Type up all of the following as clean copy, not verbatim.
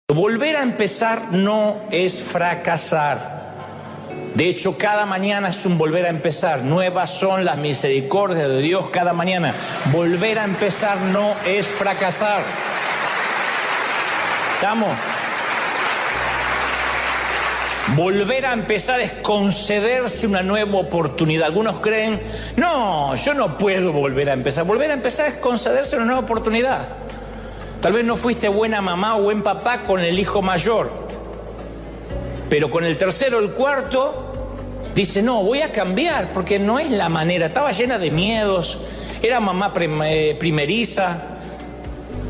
Volver a empezar no es fracasar. De hecho, cada mañana es un volver a empezar. Nuevas son las misericordias de Dios cada mañana. Volver a empezar no es fracasar. ¿Estamos? Volver a empezar es concederse una nueva oportunidad. Algunos creen, no, yo no puedo volver a empezar. Volver a empezar es concederse una nueva oportunidad. Tal vez no fuiste buena mamá o buen papá con el hijo mayor, pero con el tercero o el cuarto, dice, no, voy a cambiar, porque no es la manera. Estaba llena de miedos, era mamá primeriza,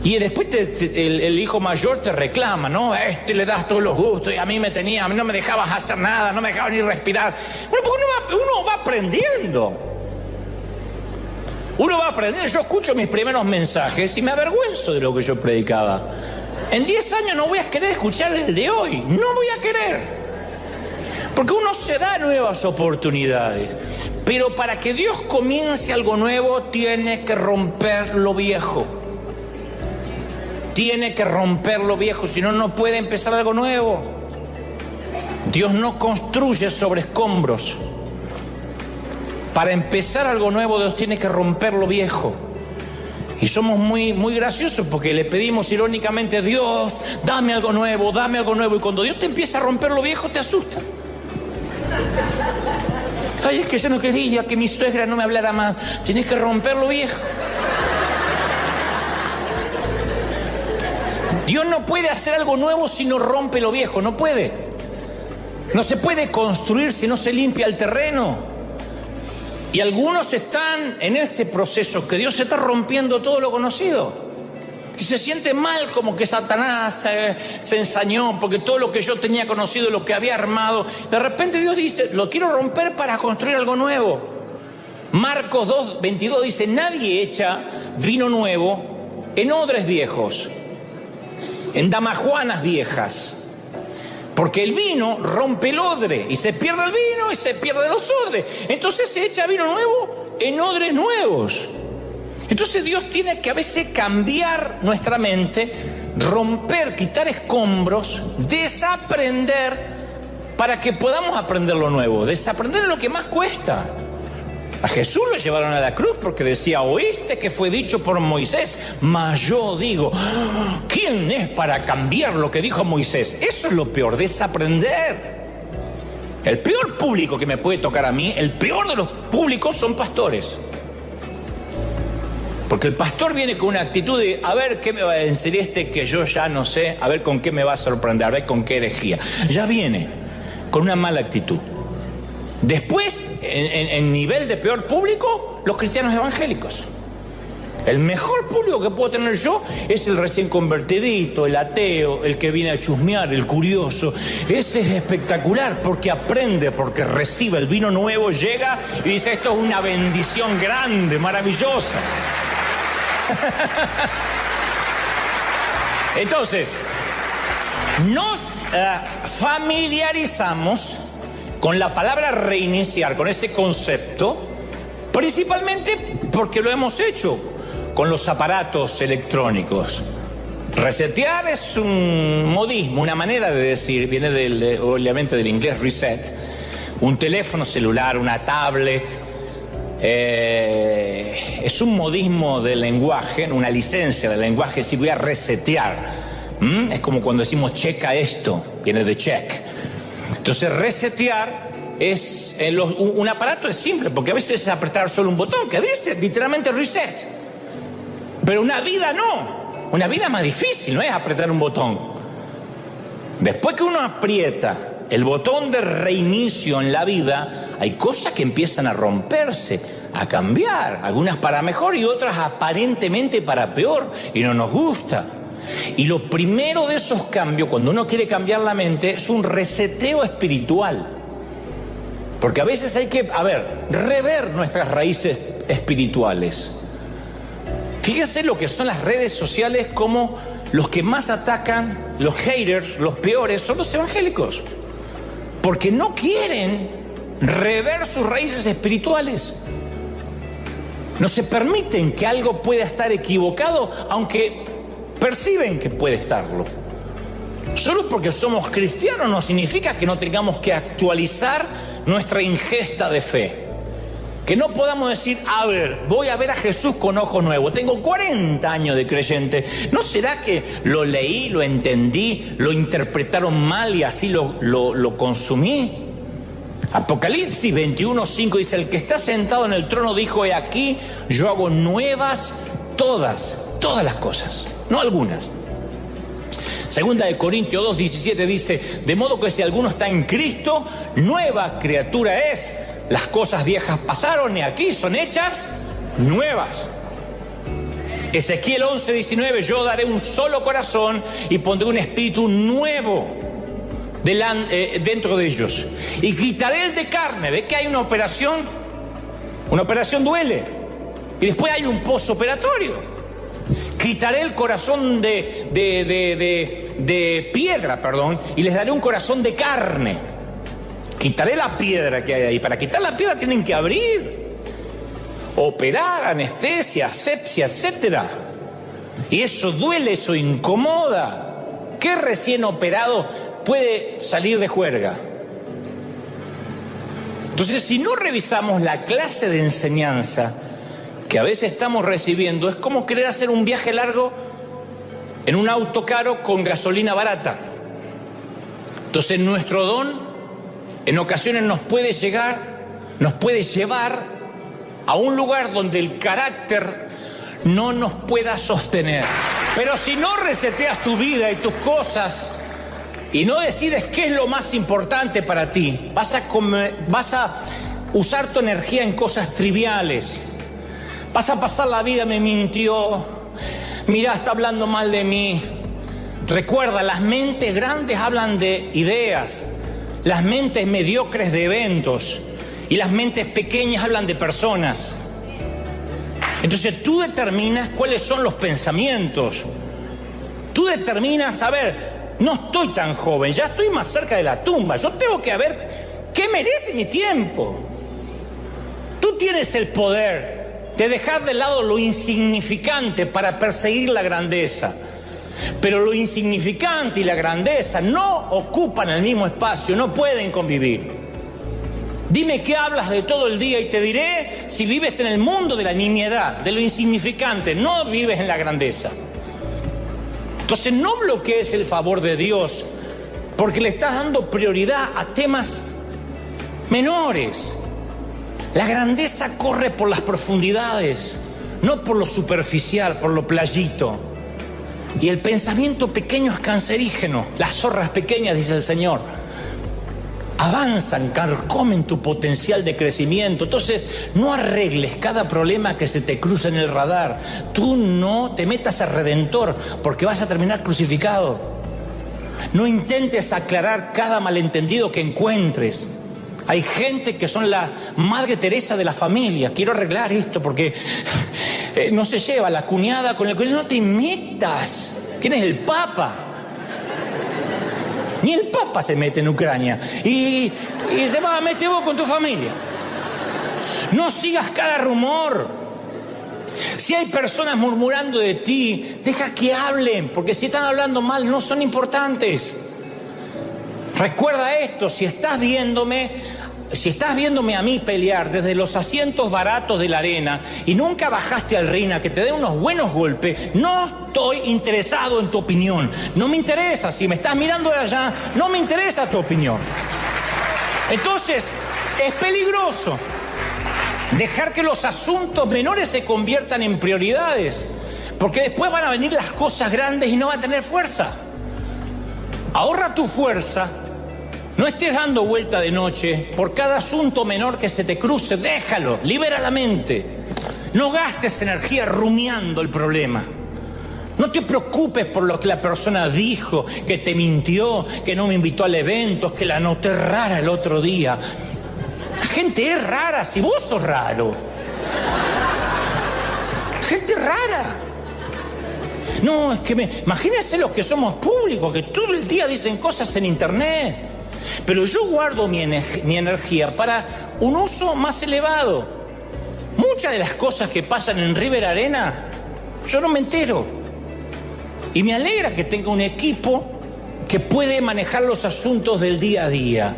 y después el hijo mayor te reclama, ¿no? A este le das todos los gustos, y a mí no me dejabas hacer nada, no me dejabas ni respirar. Bueno, porque uno va aprendiendo. Uno va aprendiendo. Yo escucho mis primeros mensajes y me avergüenzo de lo que yo predicaba. En 10 años no voy a querer escuchar el de hoy. No voy a querer. Porque uno se da nuevas oportunidades. Pero para que Dios comience algo nuevo, tiene que romper lo viejo. Tiene que romper lo viejo, si no, no puede empezar algo nuevo. Dios no construye sobre escombros. Para empezar algo nuevo, Dios tiene que romper lo viejo. Y somos muy graciosos porque le pedimos irónicamente, Dios, dame algo nuevo, dame algo nuevo. Y cuando Dios te empieza a romper lo viejo, te asusta. Ay, es que yo no quería que mi suegra no me hablara más. Tienes que romper lo viejo. Dios no puede hacer algo nuevo si no rompe lo viejo, no puede. No se puede construir si no se limpia el terreno. Y algunos están en ese proceso que Dios está rompiendo todo lo conocido. Y se siente mal, como que Satanás se ensañó, porque todo lo que yo tenía conocido, lo que había armado, de repente Dios dice, lo quiero romper para construir algo nuevo. Marcos 2:22 dice, nadie echa vino nuevo en odres viejos, en damajuanas viejas. Porque el vino rompe el odre y se pierde el vino y se pierde los odres. Entonces se echa vino nuevo en odres nuevos. Entonces Dios tiene que a veces cambiar nuestra mente, romper, quitar escombros, desaprender para que podamos aprender lo nuevo. Desaprender es lo que más cuesta. A Jesús lo llevaron a la cruz porque decía, oíste que fue dicho por Moisés, mas yo digo, ¿quién es para cambiar lo que dijo Moisés? Eso es lo peor, desaprender. El peor público que me puede tocar a mí, el peor de los públicos son pastores. Porque el pastor viene con una actitud de, a ver qué me va a decir este que yo ya no sé, a ver con qué me va a sorprender, a ver con qué herejía. Ya viene con una mala actitud. Después, en nivel de peor público, los cristianos evangélicos. El mejor público que puedo tener yo es el recién convertidito, el ateo, el que viene a chusmear, el curioso. Ese es espectacular porque aprende, porque recibe el vino nuevo, llega y dice, esto es una bendición grande, maravillosa. Entonces, nos familiarizamos con la palabra reiniciar, con ese concepto, principalmente porque lo hemos hecho con los aparatos electrónicos. Resetear es un modismo, una manera de decir, viene obviamente del inglés reset, un teléfono celular, una tablet, es un modismo del lenguaje, una licencia del lenguaje, si voy a resetear. Es como cuando decimos checa esto, viene de check. Entonces resetear es, un aparato es simple, porque a veces es apretar solo un botón que dice literalmente reset. Pero una vida no, una vida es más difícil, no es apretar un botón. Después que uno aprieta el botón de reinicio en la vida, hay cosas que empiezan a romperse, a cambiar, algunas para mejor y otras aparentemente para peor, y no nos gusta. Y lo primero de esos cambios, cuando uno quiere cambiar la mente, es un reseteo espiritual. Porque a veces hay que, rever nuestras raíces espirituales. Fíjense lo que son las redes sociales, como los que más atacan, los haters, los peores, son los evangélicos. Porque no quieren rever sus raíces espirituales. No se permiten que algo pueda estar equivocado, aunque perciben que puede estarlo. Solo porque somos cristianos no significa que no tengamos que actualizar nuestra ingesta de fe. Que no podamos decir, a ver, voy a ver a Jesús con ojos nuevos. Tengo 40 años de creyente. ¿No será que lo leí, lo entendí, lo interpretaron mal y así lo consumí? Apocalipsis 21:5 dice, el que está sentado en el trono dijo, he aquí, yo hago nuevas todas las cosas, no algunas. Segunda de Corintios 2:17 dice, de modo que si alguno está en Cristo, nueva criatura es. Las cosas viejas pasaron y aquí son hechas nuevas. Ezequiel 11:19, yo daré un solo corazón y pondré un espíritu nuevo dentro de ellos. Y quitaré el de carne. ¿Ve que hay una operación? Una operación duele. Y después hay un postoperatorio. Quitaré el corazón de piedra, y les daré un corazón de carne. Quitaré la piedra que hay ahí. Para quitar la piedra tienen que abrir, operar, anestesia, asepsia, etc. Y eso duele, eso incomoda. ¿Qué recién operado puede salir de juerga? Entonces, si no revisamos la clase de enseñanza que a veces estamos recibiendo, es como querer hacer un viaje largo en un auto caro con gasolina barata. Entonces, nuestro don en ocasiones nos puede llevar a un lugar donde el carácter no nos pueda sostener. Pero si no reseteas tu vida y tus cosas y no decides qué es lo más importante para ti, vas a usar tu energía en cosas triviales. Vas a pasar la vida, me mintió, mira, está hablando mal de mí. Recuerda, las mentes grandes hablan de ideas, las mentes mediocres de eventos y las mentes pequeñas hablan de personas. Entonces tú determinas cuáles son los pensamientos. Tú determinas, a ver, no estoy tan joven, ya estoy más cerca de la tumba. Yo tengo que ver qué merece mi tiempo. Tú tienes el poder de dejar de lado lo insignificante para perseguir la grandeza. Pero lo insignificante y la grandeza no ocupan el mismo espacio, no pueden convivir. Dime qué hablas de todo el día y te diré si vives en el mundo de la nimiedad, de lo insignificante, no vives en la grandeza. Entonces no bloquees el favor de Dios porque le estás dando prioridad a temas menores. La grandeza corre por las profundidades, no por lo superficial, por lo playito. Y el pensamiento pequeño es cancerígeno. Las zorras pequeñas, dice el Señor, avanzan, carcomen tu potencial de crecimiento. Entonces, no arregles cada problema que se te cruza en el radar. Tú no te metas a Redentor porque vas a terminar crucificado. No intentes aclarar cada malentendido que encuentres. Hay gente que son la Madre Teresa de la familia. Quiero arreglar esto porque no se lleva la cuñada con el cuñado. No te metas. ¿Quién es el Papa? Ni el Papa se mete en Ucrania. Y se va a meter vos con tu familia. No sigas cada rumor. Si hay personas murmurando de ti, deja que hablen, porque si están hablando mal no son importantes. Recuerda esto, si estás viéndome a mí pelear desde los asientos baratos de la arena y nunca bajaste al ring a que te dé unos buenos golpes, no estoy interesado en tu opinión. No me interesa. Si me estás mirando de allá, no me interesa tu opinión. Entonces, es peligroso dejar que los asuntos menores se conviertan en prioridades, porque después van a venir las cosas grandes y no va a tener fuerza. Ahorra tu fuerza. No estés dando vuelta de noche por cada asunto menor que se te cruce. Déjalo, libera la mente. No gastes energía rumiando el problema. No te preocupes por lo que la persona dijo, que te mintió, que no me invitó al evento, que la noté rara el otro día. La gente es rara si vos sos raro. Gente rara. No, es que imagínense los que somos públicos, que todo el día dicen cosas en internet. Pero yo guardo mi energía para un uso más elevado. Muchas de las cosas que pasan en River Arena, yo no me entero. Y me alegra que tenga un equipo que puede manejar los asuntos del día a día.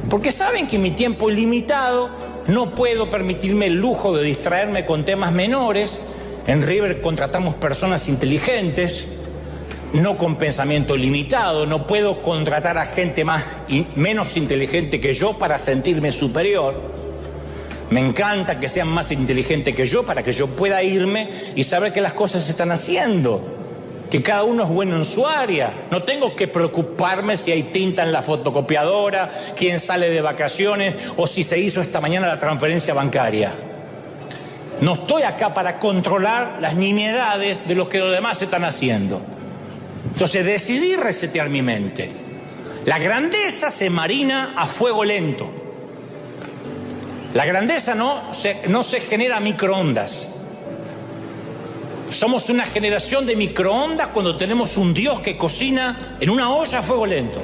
Porque saben que mi tiempo es limitado, no puedo permitirme el lujo de distraerme con temas menores. En River contratamos personas inteligentes, no con pensamiento limitado. No puedo contratar a gente menos inteligente que yo para sentirme superior. Me encanta que sean más inteligentes que yo para que yo pueda irme y saber que las cosas se están haciendo, que cada uno es bueno en su área. No tengo que preocuparme si hay tinta en la fotocopiadora, quién sale de vacaciones o si se hizo esta mañana la transferencia bancaria. No estoy acá para controlar las nimiedades de lo que los demás están haciendo. Entonces decidí resetear mi mente. La grandeza se marina a fuego lento. La grandeza no se genera a microondas. Somos una generación de microondas cuando tenemos un Dios que cocina en una olla a fuego lento.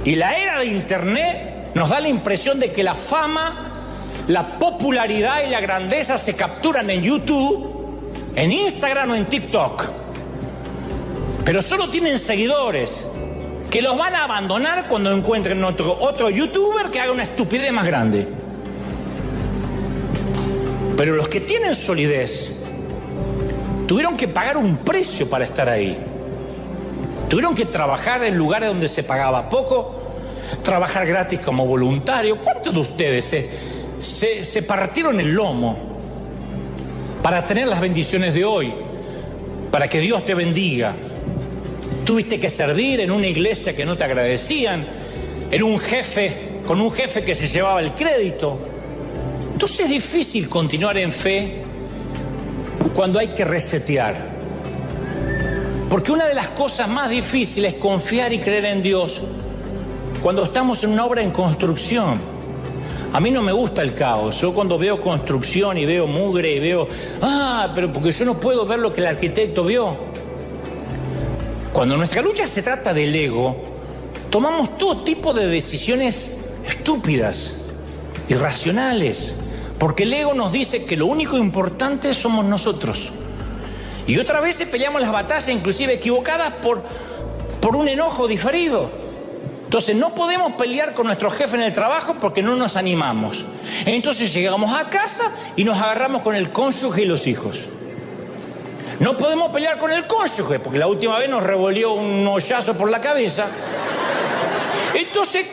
Y la era de Internet nos da la impresión de que la fama, la popularidad y la grandeza se capturan en YouTube, en Instagram o en TikTok. Pero solo tienen seguidores que los van a abandonar cuando encuentren otro youtuber que haga una estupidez más grande. Pero los que tienen solidez tuvieron que pagar un precio para estar ahí. Tuvieron que trabajar en lugares donde se pagaba poco, trabajar gratis como voluntario. ¿Cuántos de ustedes se partieron el lomo para tener las bendiciones de hoy? Para que Dios te bendiga. Tuviste que servir en una iglesia que no te agradecían, con un jefe que se llevaba el crédito. Entonces es difícil continuar en fe cuando hay que resetear. Porque una de las cosas más difíciles es confiar y creer en Dios cuando estamos en una obra en construcción. A mí no me gusta el caos. Yo cuando veo construcción y veo mugre y veo... pero porque yo no puedo ver lo que el arquitecto vio. Cuando nuestra lucha se trata del ego, tomamos todo tipo de decisiones estúpidas, irracionales, porque el ego nos dice que lo único importante somos nosotros. Y otras veces peleamos las batallas inclusive equivocadas por un enojo diferido. Entonces no podemos pelear con nuestro jefe en el trabajo porque no nos animamos. Entonces llegamos a casa y nos agarramos con el cónyuge y los hijos. No podemos pelear con el cónyuge, porque la última vez nos revolvió un hoyazo por la cabeza. Entonces,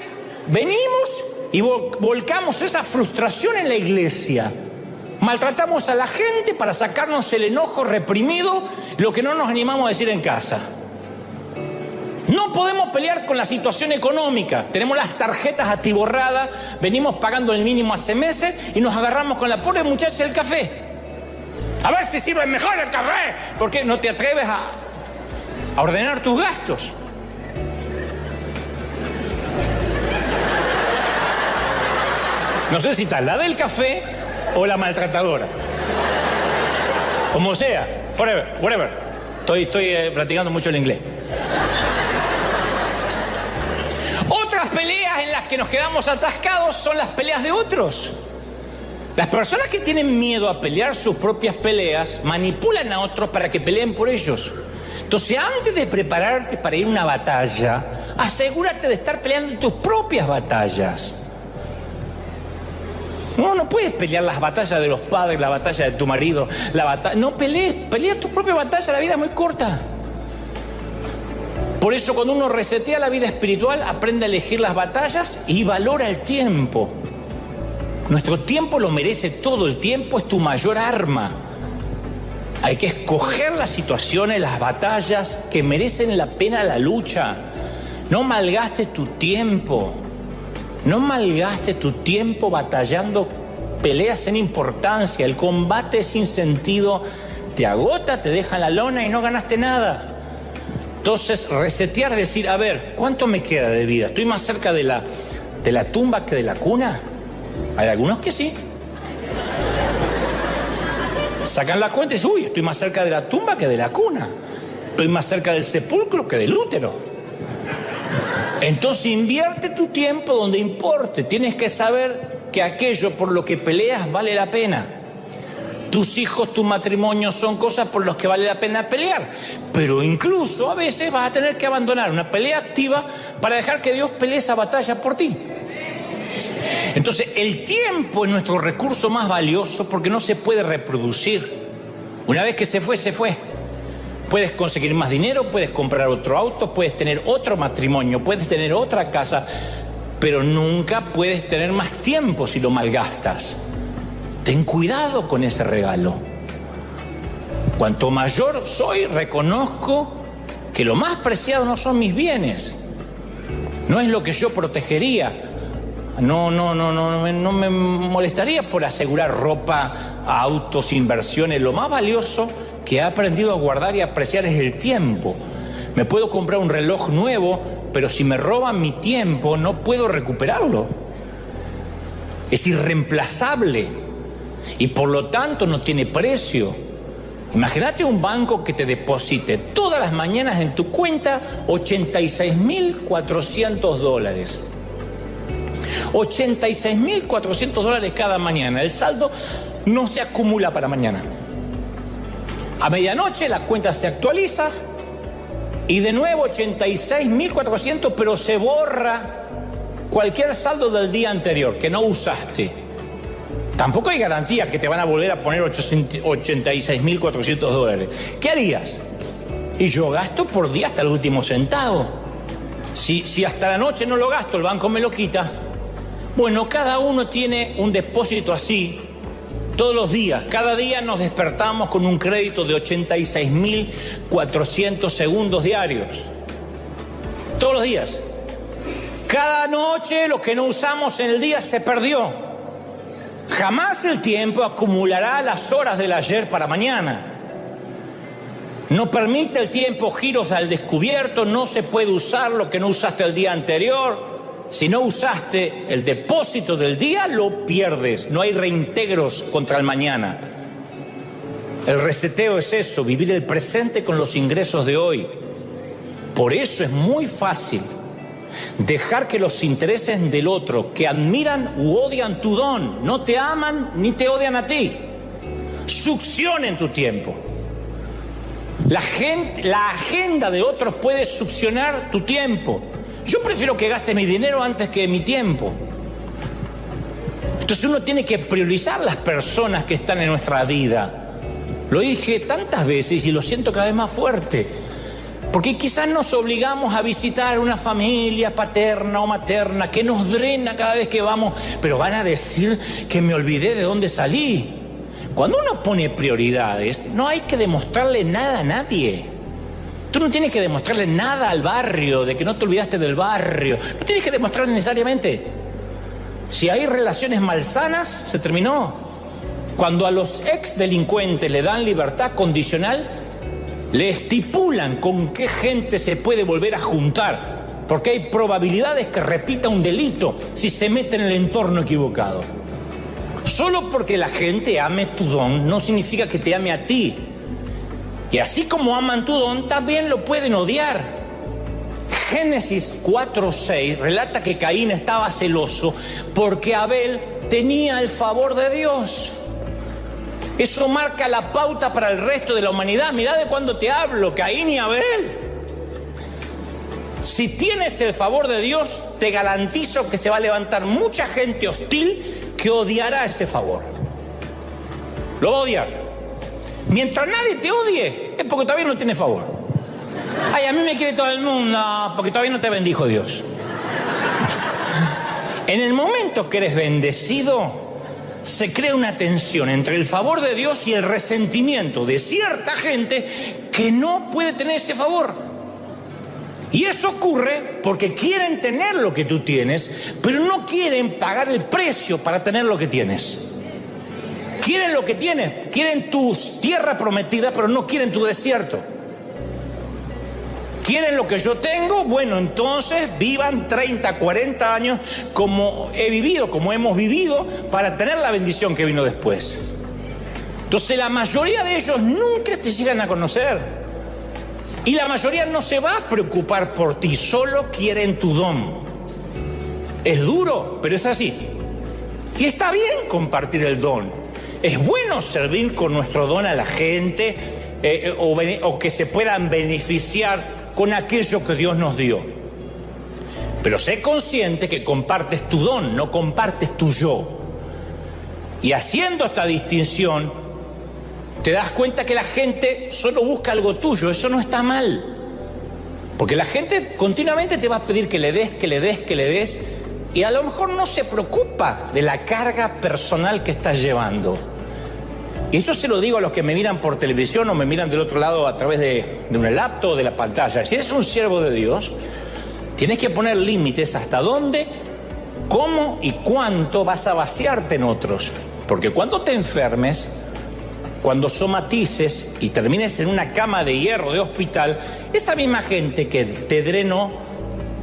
venimos y volcamos esa frustración en la iglesia. Maltratamos a la gente para sacarnos el enojo reprimido, lo que no nos animamos a decir en casa. No podemos pelear con la situación económica. Tenemos las tarjetas atiborradas, venimos pagando el mínimo hace meses y nos agarramos con la pobre muchacha del café. A ver si sirve mejor el café, porque no te atreves a ordenar tus gastos. No sé si está la del café o la maltratadora. Como sea, whatever. Estoy practicando mucho el inglés. Otras peleas en las que nos quedamos atascados son las peleas de otros. Las personas que tienen miedo a pelear sus propias peleas manipulan a otros para que peleen por ellos. Entonces, antes de prepararte para ir a una batalla, asegúrate de estar peleando tus propias batallas. No puedes pelear las batallas de los padres, la batalla de tu marido, no pelea tu propia batalla, la vida es muy corta. Por eso cuando uno resetea la vida espiritual, aprende a elegir las batallas y valora el tiempo. Nuestro tiempo lo merece todo, el tiempo es tu mayor arma. Hay que escoger las situaciones, las batallas que merecen la pena la lucha. No malgastes tu tiempo. No malgastes tu tiempo batallando peleas sin importancia. El combate es sin sentido. Te agota, te deja en la lona y no ganaste nada. Entonces, resetear, decir, a ver, ¿cuánto me queda de vida? ¿Estoy más cerca de la tumba que de la cuna? Hay algunos que sí. Sacan la cuenta y dicen, estoy más cerca de la tumba que de la cuna. Estoy más cerca del sepulcro que del útero. Entonces invierte tu tiempo donde importe. Tienes que saber que aquello por lo que peleas vale la pena. tus hijos, tu matrimonio son cosas por las que vale la pena pelear. Pero incluso a veces vas a tener que abandonar una pelea activa para dejar que Dios pelee esa batalla por ti. Entonces, el tiempo es nuestro recurso más valioso porque no se puede reproducir. Una vez que se fue, se fue. Puedes conseguir más dinero, puedes comprar otro auto, puedes tener otro matrimonio, puedes tener otra casa, pero nunca puedes tener más tiempo si lo malgastas. Ten cuidado con ese regalo. Cuanto mayor soy, reconozco que lo más preciado no son mis bienes, no es lo que yo protegería. No me molestaría por asegurar ropa, autos, inversiones. Lo más valioso que he aprendido a guardar y apreciar es el tiempo. Me puedo comprar un reloj nuevo, pero si me roban mi tiempo no puedo recuperarlo. Es irreemplazable y por lo tanto no tiene precio. Imagínate un banco que te deposite todas las mañanas en tu cuenta $86.400. $86.400 cada mañana. El saldo no se acumula para mañana. A medianoche la cuenta se actualiza y de nuevo 86.400, pero se borra cualquier saldo del día anterior que no usaste. Tampoco hay garantía que te van a volver a poner $86.400. ¿Qué harías? Y yo gasto por día hasta el último centavo. Si hasta la noche no lo gasto, el banco me lo quita. Bueno, cada uno tiene un depósito así todos los días. Cada día nos despertamos con un crédito de 86.400 segundos diarios. Todos los días. Cada noche lo que no usamos en el día se perdió. Jamás el tiempo acumulará las horas del ayer para mañana. No permite el tiempo giros al descubierto, no se puede usar lo que no usaste el día anterior. Si no usaste el depósito del día, lo pierdes. No hay reintegros contra el mañana. El reseteo es eso, vivir el presente con los ingresos de hoy. Por eso es muy fácil dejar que los intereses del otro, que admiran u odian tu don, no te aman ni te odian a ti, succionen tu tiempo. La agenda de otros puede succionar tu tiempo. Yo prefiero que gaste mi dinero antes que mi tiempo. Entonces uno tiene que priorizar las personas que están en nuestra vida. Lo dije tantas veces y lo siento cada vez más fuerte. Porque quizás nos obligamos a visitar una familia paterna o materna que nos drena cada vez que vamos, pero van a decir que me olvidé de dónde salí. Cuando uno pone prioridades, no hay que demostrarle nada a nadie. Tú no tienes que demostrarle nada al barrio, de que no te olvidaste del barrio. No tienes que demostrarle necesariamente. Si hay relaciones malsanas, se terminó. Cuando a los ex delincuentes le dan libertad condicional, le estipulan con qué gente se puede volver a juntar, porque hay probabilidades que repita un delito si se mete en el entorno equivocado. Solo porque la gente ame tu don no significa que te ame a ti. Y así como aman tu don, también lo pueden odiar. Génesis 4:6 relata que Caín estaba celoso porque Abel tenía el favor de Dios. Eso marca la pauta para el resto de la humanidad. Mirá de cuándo te hablo, Caín y Abel. Si tienes el favor de Dios, te garantizo que se va a levantar mucha gente hostil que odiará ese favor. Lo va a odiar. Mientras nadie te odie, es porque todavía no tienes favor. Ay, a mí me quiere todo el mundo, porque todavía no te bendijo Dios. En el momento que eres bendecido, se crea una tensión entre el favor de Dios y el resentimiento de cierta gente que no puede tener ese favor. Y eso ocurre porque quieren tener lo que tú tienes, pero no quieren pagar el precio para tener lo que tienes. Quieren lo que tienes, quieren tu tierra prometida, pero no quieren tu desierto. ¿Quieren lo que yo tengo? Bueno, entonces vivan 30, 40 años como he vivido, como hemos vivido, para tener la bendición que vino después. Entonces la mayoría de ellos nunca te llegan a conocer. Y la mayoría no se va a preocupar por ti, solo quieren tu don. Es duro, pero es así. Y está bien compartir el don. Es bueno servir con nuestro don a la gente o que se puedan beneficiar con aquello que Dios nos dio. Pero sé consciente que compartes tu don, no compartes tu yo. Y haciendo esta distinción, te das cuenta que la gente solo busca algo tuyo. Eso no está mal. Porque la gente continuamente te va a pedir que le des, que le des, que le des. Y a lo mejor no se preocupa de la carga personal que estás llevando. Y esto se lo digo a los que me miran por televisión o me miran del otro lado a través de una laptop o de la pantalla. Si eres un siervo de Dios, tienes que poner límites hasta dónde, cómo y cuánto vas a vaciarte en otros. Porque cuando te enfermes, cuando somatices y termines en una cama de hierro de hospital, esa misma gente que te drenó,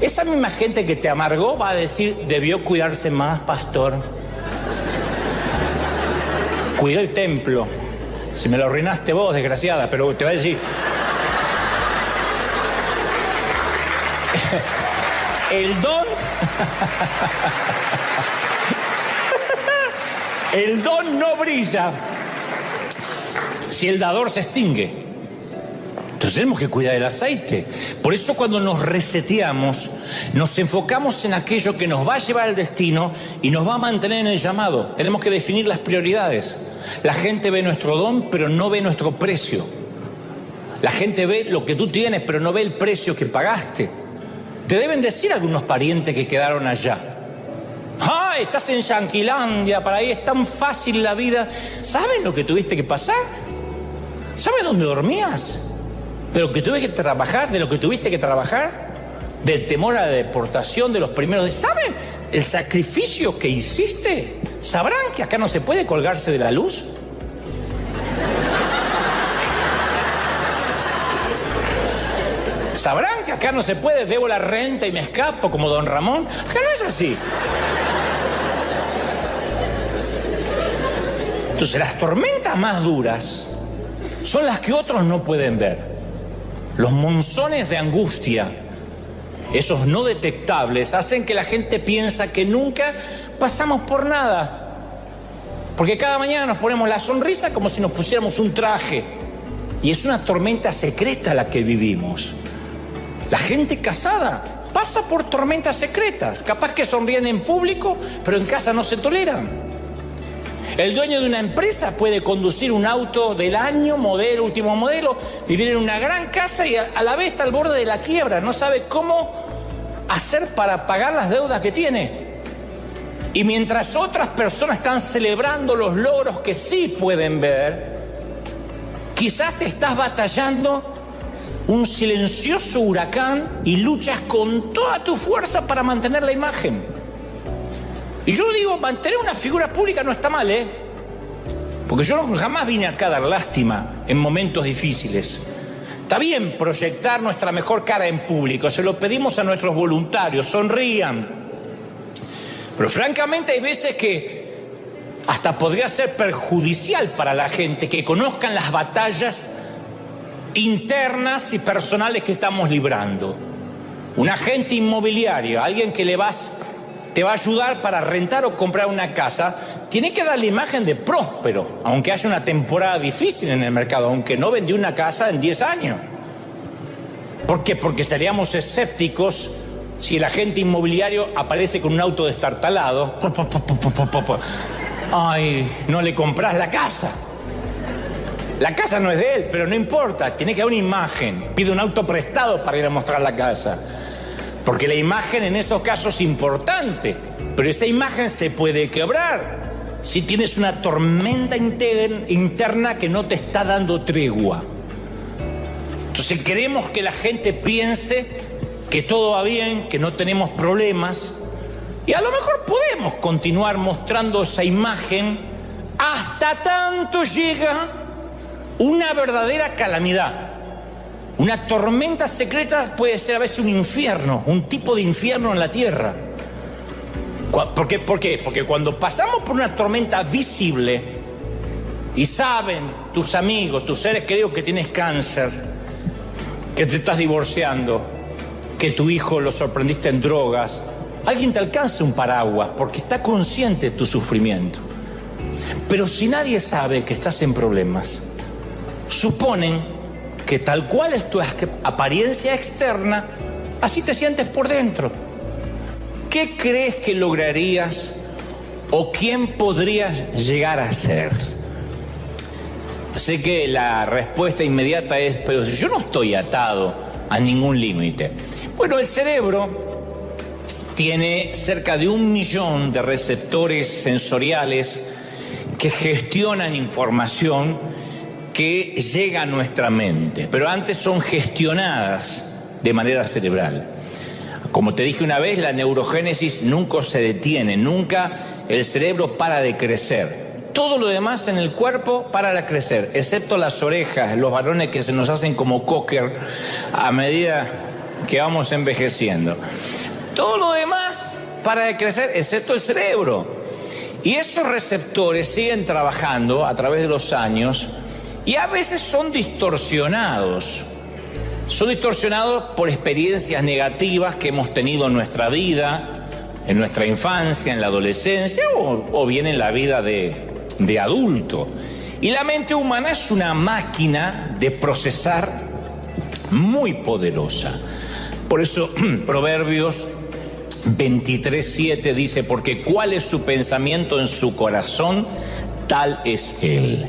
esa misma gente que te amargó va a decir, debió cuidarse más, pastor. Cuidé el templo. Si me lo arruinaste vos, desgraciada, pero te va a decir... El don... El don no brilla si el dador se extingue. Entonces tenemos que cuidar el aceite. Por eso cuando nos reseteamos, nos enfocamos en aquello que nos va a llevar al destino y nos va a mantener en el llamado. Tenemos que definir las prioridades. La gente ve nuestro don, pero no ve nuestro precio. La gente ve lo que tú tienes, pero no ve el precio que pagaste. Te deben decir algunos parientes que quedaron allá. ¡Ah, estás en Yanquilandia, para ahí es tan fácil la vida! ¿Saben lo que tuviste que pasar? ¿Saben dónde dormías? ¿De lo que tuve que trabajar? ¿De lo que tuviste que trabajar? ¿Del temor a la deportación de los primeros días? ¿Saben el sacrificio que hiciste? ¿Sabrán que acá no se puede colgarse de la luz? ¿Sabrán que acá no se puede, debo la renta y me escapo como don Ramón? Acá no es así. Entonces las tormentas más duras son las que otros no pueden ver. Los monzones de angustia, esos no detectables, hacen que la gente piensa que nunca pasamos por nada. Porque cada mañana nos ponemos la sonrisa como si nos pusiéramos un traje. Y es una tormenta secreta la que vivimos. La gente casada pasa por tormentas secretas. Capaz que sonríen en público, pero en casa no se toleran. El dueño de una empresa puede conducir un auto del año, modelo, último modelo, vivir en una gran casa y a la vez está al borde de la quiebra. No sabe cómo hacer para pagar las deudas que tiene. Y mientras otras personas están celebrando los logros que sí pueden ver, quizás te estás batallando un silencioso huracán y luchas con toda tu fuerza para mantener la imagen. Y yo digo, mantener una figura pública no está mal, ¿eh? Porque yo jamás vine acá a dar lástima en momentos difíciles. Está bien proyectar nuestra mejor cara en público, se lo pedimos a nuestros voluntarios, sonrían. Pero francamente hay veces que hasta podría ser perjudicial para la gente que conozcan las batallas internas y personales que estamos librando. Un agente inmobiliario, alguien que te va a ayudar para rentar o comprar una casa, tiene que dar la imagen de próspero, aunque haya una temporada difícil en el mercado, aunque no vendió una casa en 10 años. ¿Por qué? Porque seríamos escépticos si el agente inmobiliario aparece con un auto destartalado. Ay, no le compras la casa. La casa no es de él, pero no importa, tiene que haber una imagen. Pide un auto prestado para ir a mostrar la casa. Porque la imagen en esos casos es importante, pero esa imagen se puede quebrar si tienes una tormenta interna que no te está dando tregua. Entonces queremos que la gente piense que todo va bien, que no tenemos problemas, y a lo mejor podemos continuar mostrando esa imagen hasta tanto llega una verdadera calamidad. Una tormenta secreta puede ser a veces un infierno, un tipo de infierno en la tierra. ¿Por qué? Porque cuando pasamos por una tormenta visible y saben tus amigos, tus seres queridos que tienes cáncer, que te estás divorciando, que tu hijo lo sorprendiste en drogas, alguien te alcanza un paraguas porque está consciente de tu sufrimiento. Pero si nadie sabe que estás en problemas, suponen que tal cual es tu apariencia externa, así te sientes por dentro. ¿Qué crees que lograrías o quién podrías llegar a ser? Sé que la respuesta inmediata es, pero yo no estoy atado a ningún límite. Bueno, el cerebro tiene cerca de 1 millón de receptores sensoriales que gestionan información que llega a nuestra mente, pero antes son gestionadas de manera cerebral. Como te dije una vez, la neurogénesis nunca se detiene, nunca el cerebro para de crecer. Todo lo demás en el cuerpo para de crecer, excepto las orejas, los varones que se nos hacen como cocker a medida que vamos envejeciendo. Todo lo demás para de crecer, excepto el cerebro. Y esos receptores siguen trabajando a través de los años y a veces son distorsionados. Son distorsionados por experiencias negativas que hemos tenido en nuestra vida, en nuestra infancia, en la adolescencia o bien en la vida de adulto. Y la mente humana es una máquina de procesar muy poderosa. Por eso Proverbios 23:7 dice, porque cuál es su pensamiento en su corazón, tal es él.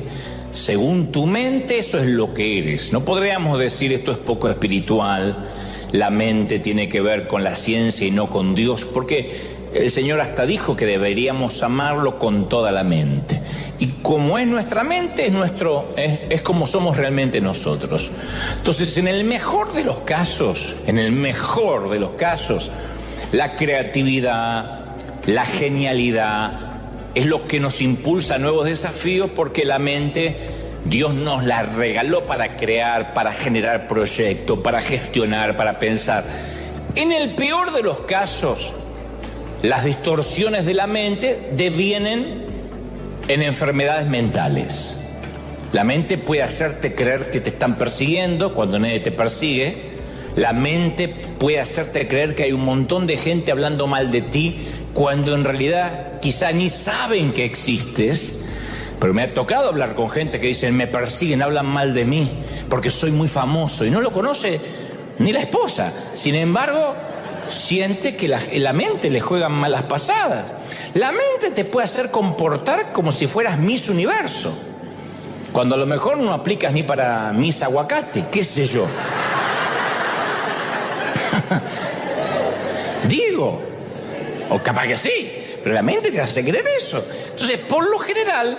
Según tu mente, eso es lo que eres. No podríamos decir esto es poco espiritual, la mente tiene que ver con la ciencia y no con Dios, porque el Señor hasta dijo que deberíamos amarlo con toda la mente. Y como es nuestra mente, es como somos realmente nosotros. Entonces, en el mejor de los casos, la creatividad, la genialidad es lo que nos impulsa a nuevos desafíos, porque la mente Dios nos la regaló para crear, para generar proyectos, para gestionar, para pensar. En el peor de los casos, las distorsiones de la mente devienen en enfermedades mentales. La mente puede hacerte creer que te están persiguiendo cuando nadie te persigue. La mente puede hacerte creer que hay un montón de gente hablando mal de ti cuando en realidad quizá ni saben que existes. Pero me ha tocado hablar con gente que dicen, me persiguen, hablan mal de mí porque soy muy famoso, y no lo conoce ni la esposa. Sin embargo, siente que la mente le juegan malas pasadas. La mente te puede hacer comportar como si fueras Miss Universo, cuando a lo mejor no aplicas ni para Miss Aguacate, qué sé yo. Digo, o capaz que sí, pero la mente te hace creer eso. Entonces, por lo general,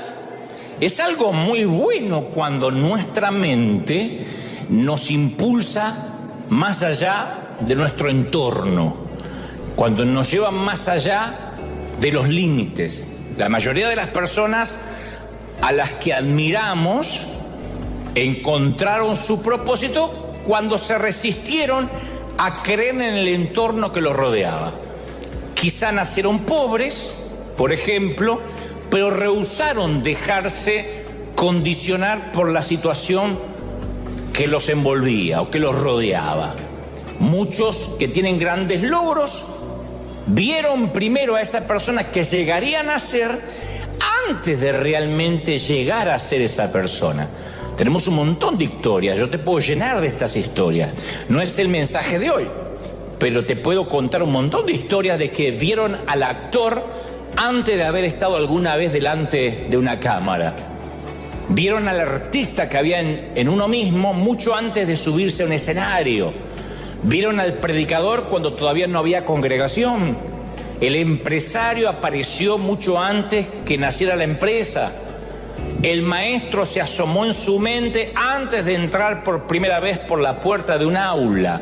es algo muy bueno cuando nuestra mente nos impulsa más allá de nuestro entorno, cuando nos lleva más allá de los límites. La mayoría de las personas a las que admiramos encontraron su propósito cuando se resistieron a creer en el entorno que los rodeaba. Quizá nacieron pobres, por ejemplo, pero rehusaron dejarse condicionar por la situación que los envolvía o que los rodeaba. Muchos que tienen grandes logros vieron primero a esa persona que llegarían a ser antes de realmente llegar a ser esa persona. Tenemos un montón de historias, yo te puedo llenar de estas historias. No es el mensaje de hoy, pero te puedo contar un montón de historias de que vieron al actor antes de haber estado alguna vez delante de una cámara. Vieron al artista que había en uno mismo mucho antes de subirse a un escenario. Vieron al predicador cuando todavía no había congregación. El empresario apareció mucho antes que naciera la empresa. El maestro se asomó en su mente antes de entrar por primera vez por la puerta de un aula.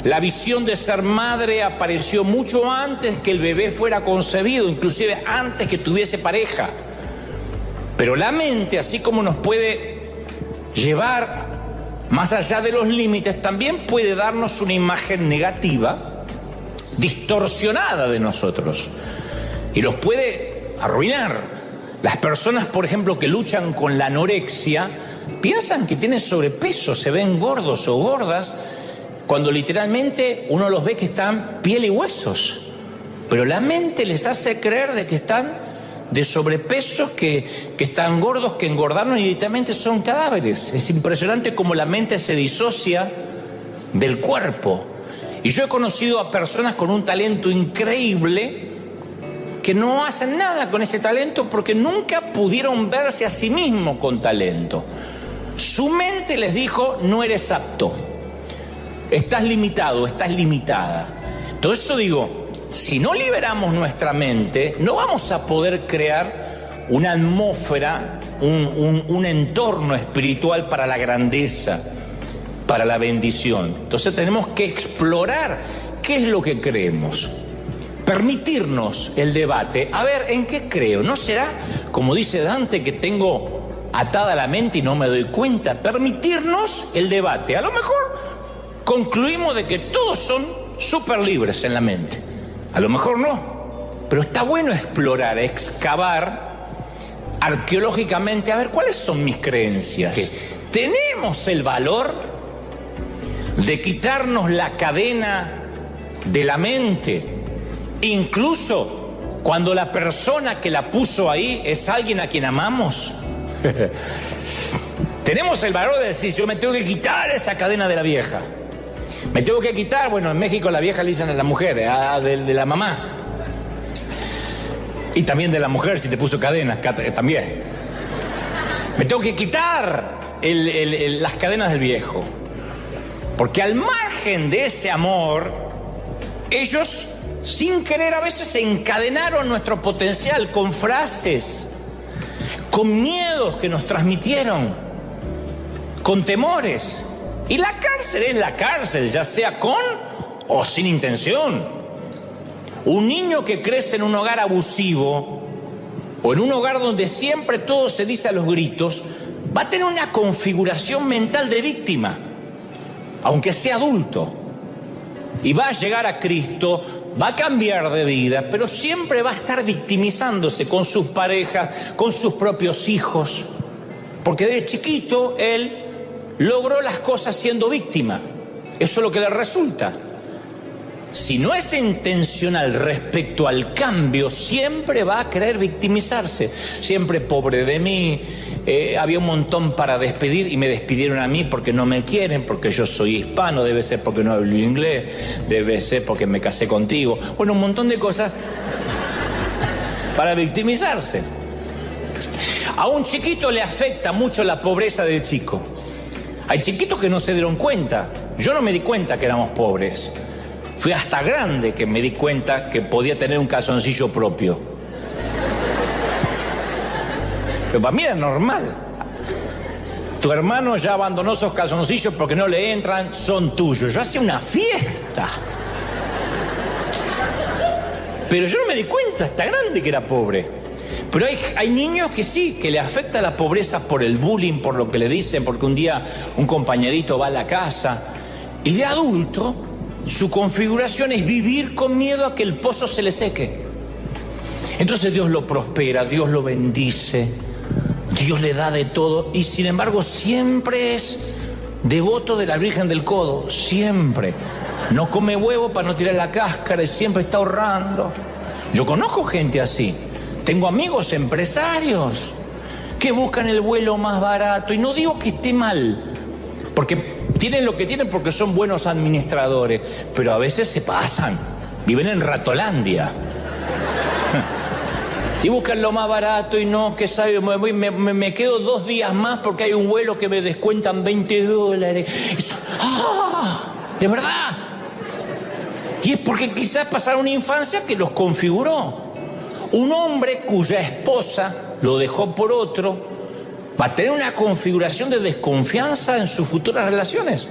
La visión de ser madre apareció mucho antes que el bebé fuera concebido, inclusive antes que tuviese pareja. Pero la mente, así como nos puede llevar más allá de los límites, también puede darnos una imagen negativa, distorsionada de nosotros, y los puede arruinar. Las personas, por ejemplo, que luchan con la anorexia, piensan que tienen sobrepeso, se ven gordos o gordas, cuando literalmente uno los ve que están piel y huesos. Pero la mente les hace creer de que están de sobrepeso que están gordos, que engordaron y directamente son cadáveres. Es impresionante cómo la mente se disocia del cuerpo. Y yo he conocido a personas con un talento increíble que no hacen nada con ese talento porque nunca pudieron verse a sí mismos con talento. Su mente les dijo: no eres apto, estás limitado, estás limitada. Todo eso digo, si no liberamos nuestra mente, no vamos a poder crear una atmósfera, un entorno espiritual para la grandeza, para la bendición. Entonces tenemos que explorar qué es lo que creemos. Permitirnos el debate. A ver, ¿en qué creo? ¿No será, como dice Dante, que tengo atada la mente y no me doy cuenta? Permitirnos el debate. A lo mejor concluimos de que todos son súper libres en la mente. A lo mejor no. Pero está bueno explorar, excavar arqueológicamente, a ver, ¿cuáles son mis creencias? Que tenemos el valor de quitarnos la cadena de la mente, incluso cuando la persona que la puso ahí es alguien a quien amamos. Tenemos el valor de decir: yo me tengo que quitar esa cadena de la vieja. Me tengo que quitar, bueno, en México la vieja le dicen a la mujer, de la mamá. Y también de la mujer, si te puso cadenas, también. Me tengo que quitar las cadenas del viejo. Porque al margen de ese amor, ellos, sin querer, a veces encadenaron nuestro potencial con frases, con miedos que nos transmitieron, con temores. Y la cárcel es la cárcel, ya sea con o sin intención. Un niño que crece en un hogar abusivo o en un hogar donde siempre todo se dice a los gritos, va a tener una configuración mental de víctima, aunque sea adulto. Y va a llegar a Cristo, va a cambiar de vida, pero siempre va a estar victimizándose con sus parejas, con sus propios hijos. Porque de chiquito él logró las cosas siendo víctima. Eso es lo que le resulta. Si no es intencional respecto al cambio, siempre va a querer victimizarse. Siempre: pobre de mí, había un montón para despedir y me despidieron a mí porque no me quieren, porque yo soy hispano, debe ser porque no hablo inglés, debe ser porque me casé contigo. Bueno, un montón de cosas para victimizarse. A un chiquito le afecta mucho la pobreza de chico. Hay chiquitos que no se dieron cuenta. Yo no me di cuenta que éramos pobres. Fui hasta grande que me di cuenta que podía tener un calzoncillo propio. Pero para mí era normal. Tu hermano ya abandonó esos calzoncillos porque no le entran, son tuyos. Yo hacía una fiesta. Pero yo no me di cuenta hasta grande que era pobre. Pero hay niños que sí, que le afecta la pobreza por el bullying, por lo que le dicen, porque un día un compañerito va a la casa. Y de adulto, su configuración es vivir con miedo a que el pozo se le seque. Entonces Dios lo prospera, Dios lo bendice, Dios le da de todo, y sin embargo siempre es devoto de la Virgen del Codo, siempre. No come huevo para no tirar la cáscara y siempre está ahorrando. Yo conozco gente así. Tengo amigos empresarios que buscan el vuelo más barato, y no digo que esté mal, porque tienen lo que tienen porque son buenos administradores, pero a veces se pasan, viven en Ratolandia. Y buscan lo más barato y no, que sabe, me quedo 2 días más porque hay un vuelo que me descuentan $20. ¡Ah! ¿De verdad? Y es porque quizás pasaron una infancia que los configuró. Un hombre cuya esposa lo dejó por otro va a tener una configuración de desconfianza en sus futuras relaciones.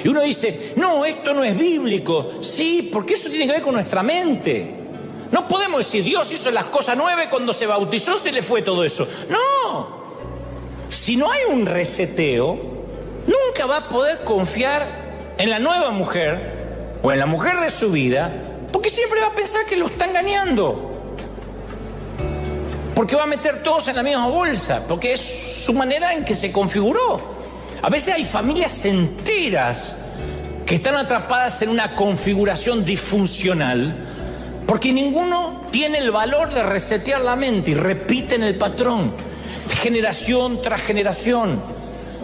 Y uno dice: no, esto no es bíblico. Sí, porque eso tiene que ver con nuestra mente. No podemos decir: Dios hizo las cosas nuevas, cuando se bautizó se le fue todo eso. No. Si no hay un reseteo, nunca va a poder confiar en la nueva mujer o en la mujer de su vida, porque siempre va a pensar que lo está engañando. Porque va a meter todos en la misma bolsa, porque es su manera en que se configuró. A veces hay familias enteras que están atrapadas en una configuración disfuncional Porque ninguno tiene el valor de resetear la mente y repiten el patrón. Generación tras generación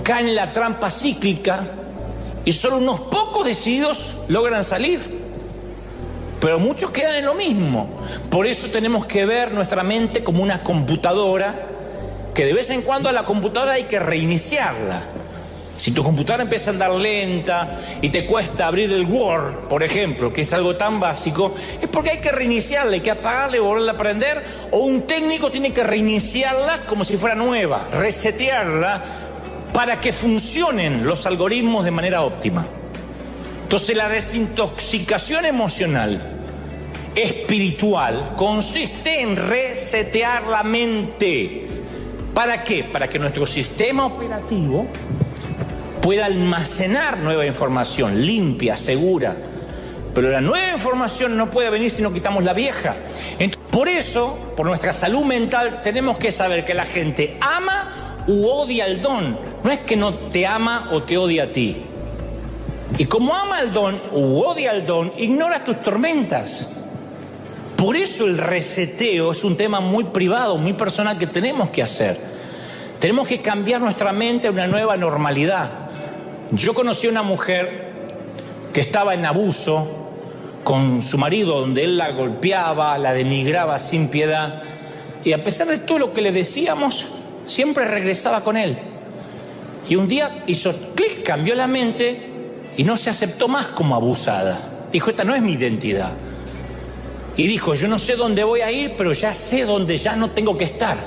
caen en la trampa cíclica y solo unos pocos decididos logran salir. Pero muchos quedan en lo mismo. Por eso tenemos que ver nuestra mente como una computadora, que de vez en cuando a la computadora hay que reiniciarla. Si tu computadora empieza a andar lenta y te cuesta abrir el Word, por ejemplo, que es algo tan básico, es porque hay que reiniciarla, hay que apagarla y volverla a prender, o un técnico tiene que reiniciarla como si fuera nueva, resetearla para que funcionen los algoritmos de manera óptima. Entonces la desintoxicación emocional, espiritual, consiste en resetear la mente. ¿Para qué? Para que nuestro sistema operativo pueda almacenar nueva información, limpia, segura. Pero la nueva información no puede venir si no quitamos la vieja. Entonces, por eso, por nuestra salud mental, tenemos que saber que la gente ama u odia el don. No es que no te ama o te odia a ti. Y como ama el don u odia el don, ignora tus tormentas. Por eso el reseteo es un tema muy privado, muy personal que tenemos que hacer. Tenemos que cambiar nuestra mente a una nueva normalidad. Yo conocí a una mujer que estaba en abuso con su marido, donde él la golpeaba, la denigraba sin piedad. Y a pesar de todo lo que le decíamos, siempre regresaba con él. Y un día hizo clic, cambió la mente y no se aceptó más como abusada. Dijo, esta no es mi identidad. Y dijo, yo no sé dónde voy a ir, pero ya sé dónde ya no tengo que estar.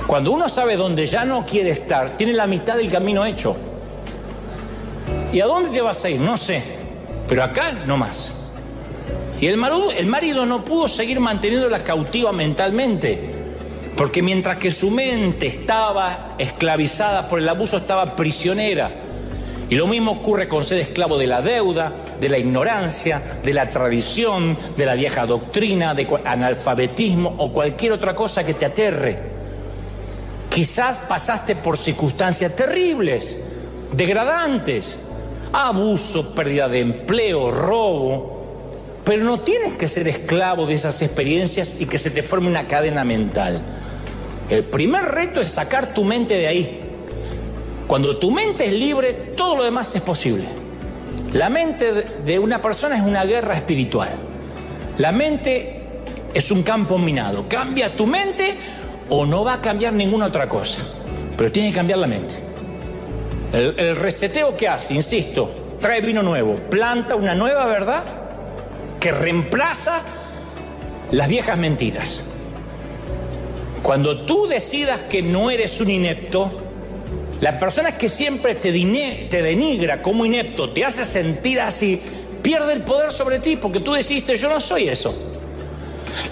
Cuando uno sabe dónde ya no quiere estar, tiene la mitad del camino hecho. ¿Y a dónde te vas a ir? No sé, pero acá no más. Y el marido no pudo seguir manteniéndola cautiva mentalmente, porque mientras que su mente estaba esclavizada por el abuso, estaba prisionera. Y lo mismo ocurre con ser esclavo de la deuda, de la ignorancia, de la tradición, de la vieja doctrina, de analfabetismo o cualquier otra cosa que te aterre. Quizás pasaste por circunstancias terribles, degradantes, abuso, pérdida de empleo, robo, pero no tienes que ser esclavo de esas experiencias y que se te forme una cadena mental. El primer reto es sacar tu mente de ahí. Cuando tu mente es libre, todo lo demás es posible. La mente de una persona es una guerra espiritual. La mente es un campo minado. Cambia tu mente o no va a cambiar ninguna otra cosa. Pero tiene que cambiar la mente. El reseteo que hace, insisto, trae vino nuevo, planta una nueva verdad que reemplaza las viejas mentiras. Cuando tú decidas que no eres un inepto, la persona que siempre te denigra como inepto, te hace sentir así, pierde el poder sobre ti porque tú decidiste, yo no soy eso.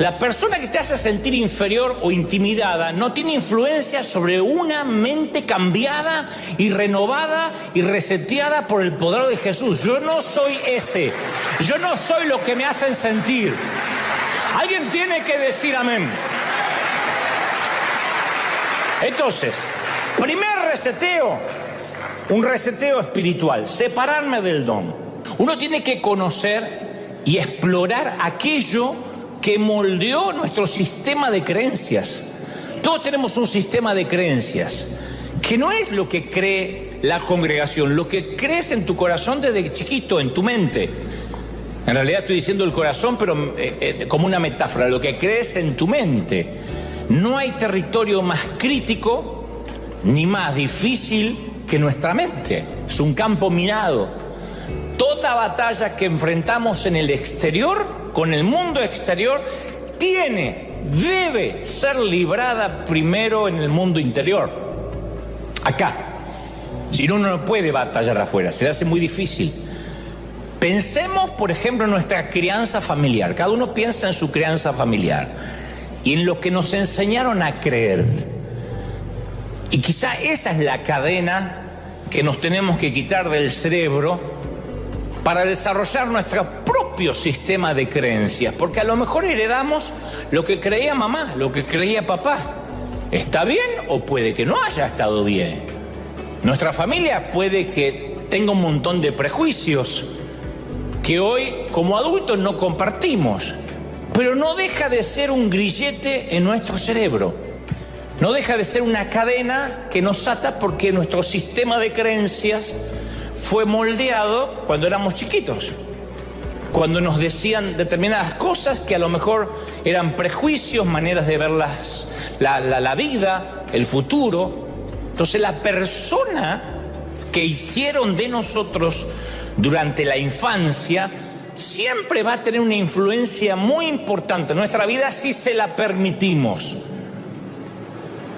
La persona que te hace sentir inferior o intimidada no tiene influencia sobre una mente cambiada y renovada y reseteada por el poder de Jesús. Yo no soy ese. Yo no soy lo que me hacen sentir. Alguien tiene que decir amén. Entonces, primer reseteo, un reseteo espiritual, separarme del don. Uno tiene que conocer y explorar aquello que moldeó nuestro sistema de creencias. Todos tenemos un sistema de creencias que no es lo que cree la congregación, lo que crees en tu corazón desde chiquito, en tu mente. En realidad estoy diciendo el corazón, pero como una metáfora, lo que crees en tu mente. No hay territorio más crítico ni más difícil que nuestra mente. Es un campo minado. Toda batalla que enfrentamos en el exterior, con el mundo exterior, debe ser librada primero en el mundo interior. Acá. Si no, uno no puede batallar afuera, se le hace muy difícil. Pensemos, por ejemplo, en nuestra crianza familiar. Cada uno piensa en su crianza familiar y en lo que nos enseñaron a creer. Y quizá esa es la cadena que nos tenemos que quitar del cerebro para desarrollar nuestro propio sistema de creencias, porque a lo mejor heredamos lo que creía mamá, lo que creía papá. ¿Está bien o puede que no haya estado bien? Nuestra familia puede que tenga un montón de prejuicios, que hoy como adultos no compartimos, pero no deja de ser un grillete en nuestro cerebro, no deja de ser una cadena que nos ata porque nuestro sistema de creencias fue moldeado cuando éramos chiquitos, cuando nos decían determinadas cosas que a lo mejor eran prejuicios, maneras de ver la vida, el futuro. Entonces la persona que hicieron de nosotros durante la infancia siempre va a tener una influencia muy importante en nuestra vida si se la permitimos.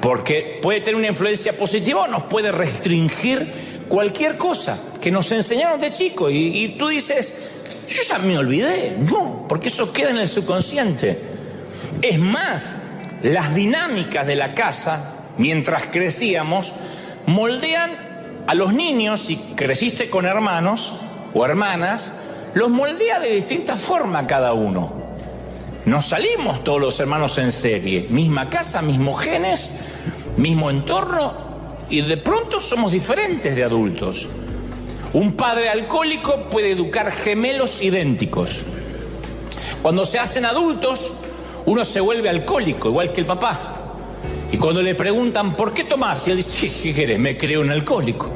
Porque puede tener una influencia positiva o nos puede restringir cualquier cosa que nos enseñaron de chico. Y tú dices, yo ya me olvidé. No, porque eso queda en el subconsciente. Es más, las dinámicas de la casa, mientras crecíamos, moldean a los niños. Si creciste con hermanos o hermanas, los moldea de distinta forma cada uno. No salimos todos los hermanos en serie, misma casa, mismos genes, mismo entorno, y de pronto somos diferentes de adultos. Un padre alcohólico puede educar gemelos idénticos. Cuando se hacen adultos, uno se vuelve alcohólico, igual que el papá. Y cuando le preguntan ¿por qué tomás? Y él dice, ¿qué querés? Me creo un alcohólico.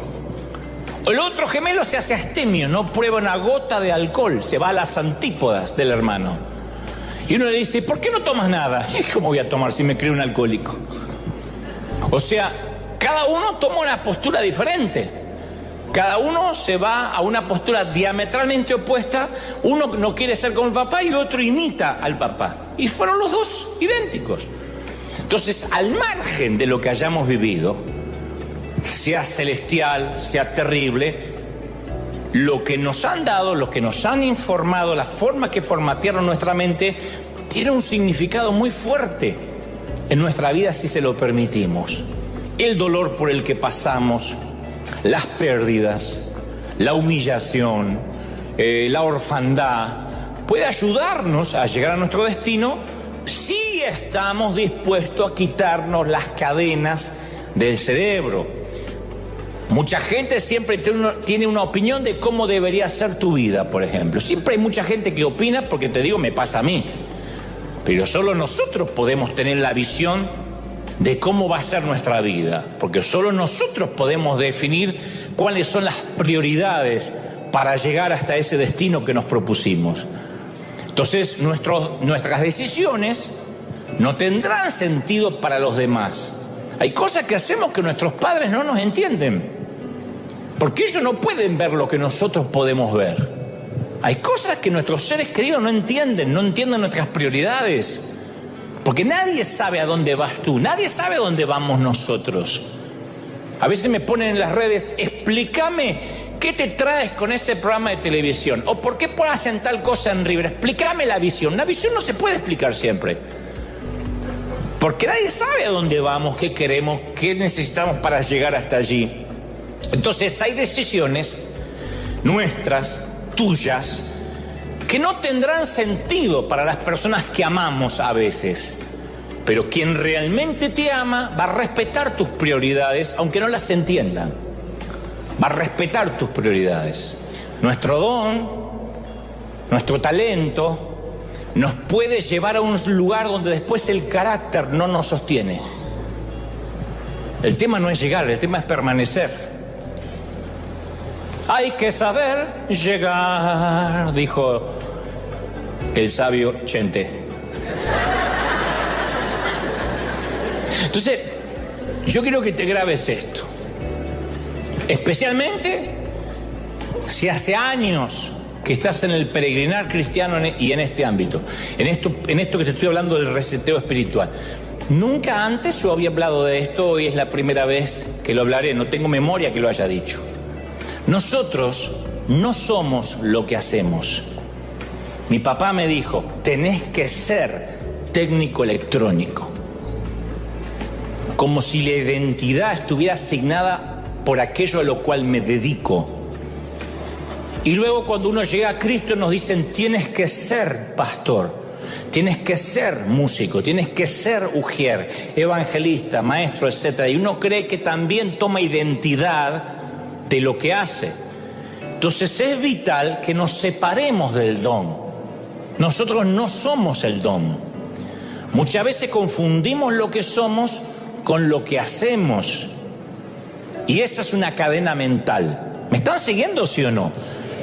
El otro gemelo se hace astemio, no prueba una gota de alcohol, se va a las antípodas del hermano. Y uno le dice, ¿por qué no tomas nada? ¿Y cómo voy a tomar si me creo un alcohólico? O sea, cada uno toma una postura diferente. Cada uno se va a una postura diametralmente opuesta. Uno no quiere ser como el papá y el otro imita al papá. Y fueron los dos idénticos. Entonces, al margen de lo que hayamos vivido, sea celestial, sea terrible, lo que nos han dado, lo que nos han informado, la forma que formatearon nuestra mente, tiene un significado muy fuerte en nuestra vida si se lo permitimos. El dolor por el que pasamos, las pérdidas, la humillación, la orfandad, puede ayudarnos a llegar a nuestro destino si estamos dispuestos a quitarnos las cadenas del cerebro. Mucha gente siempre tiene una opinión de cómo debería ser tu vida, por ejemplo. Siempre hay mucha gente que opina porque, te digo, me pasa a mí. Pero solo nosotros podemos tener la visión de cómo va a ser nuestra vida. Porque solo nosotros podemos definir cuáles son las prioridades para llegar hasta ese destino que nos propusimos. Entonces, nuestras decisiones no tendrán sentido para los demás. Hay cosas que hacemos que nuestros padres no nos entienden, porque ellos no pueden ver lo que nosotros podemos ver. Hay cosas que nuestros seres queridos no entienden nuestras prioridades, porque nadie sabe a dónde vas tú, nadie sabe a dónde vamos nosotros. A veces me ponen en las redes, explícame qué te traes con ese programa de televisión, o por qué hacen tal cosa en River, explícame la visión. Una visión no se puede explicar siempre, porque nadie sabe a dónde vamos, qué queremos, qué necesitamos para llegar hasta allí. Entonces hay decisiones nuestras, tuyas, que no tendrán sentido para las personas que amamos a veces. Pero quien realmente te ama va a respetar tus prioridades, aunque no las entiendan. Va a respetar tus prioridades. Nuestro don, nuestro talento, nos puede llevar a un lugar donde después el carácter no nos sostiene. El tema no es llegar, el tema es permanecer. Hay que saber llegar, dijo el sabio Chente. Entonces, yo quiero que te grabes esto. Especialmente si hace años que estás en el peregrinar cristiano y en este ámbito, en esto que te estoy hablando del reseteo espiritual. Nunca antes yo había hablado de esto, hoy es la primera vez que lo hablaré, no tengo memoria que lo haya dicho. Nosotros no somos lo que hacemos. Mi papá me dijo, tenés que ser técnico electrónico. Como si la identidad estuviera asignada por aquello a lo cual me dedico. Y luego cuando uno llega a Cristo nos dicen, tienes que ser pastor, tienes que ser músico, tienes que ser ujier, evangelista, maestro, etc. Y uno cree que también toma identidad de lo que hace. Entonces es vital que nos separemos del don. Nosotros no somos el don. Muchas veces confundimos lo que somos con lo que hacemos. Y esa es una cadena mental. ¿Me están siguiendo, sí o no?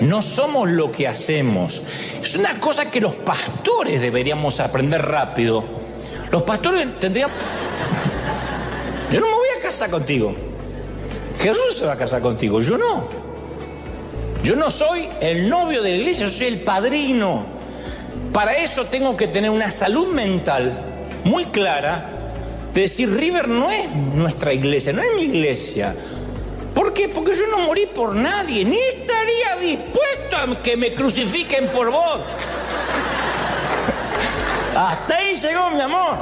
No somos lo que hacemos. Es una cosa que los pastores deberíamos aprender rápido. Los pastores tendrían... Yo no me voy a casar contigo. Jesús se va a casar contigo, yo no. Yo no soy el novio de la iglesia, yo soy el padrino. Para eso tengo que tener una salud mental muy clara de decir, River no es nuestra iglesia, no es mi iglesia. ¿Por qué? Porque yo no morí por nadie, ni estaría dispuesto a que me crucifiquen por vos. Hasta ahí llegó mi amor.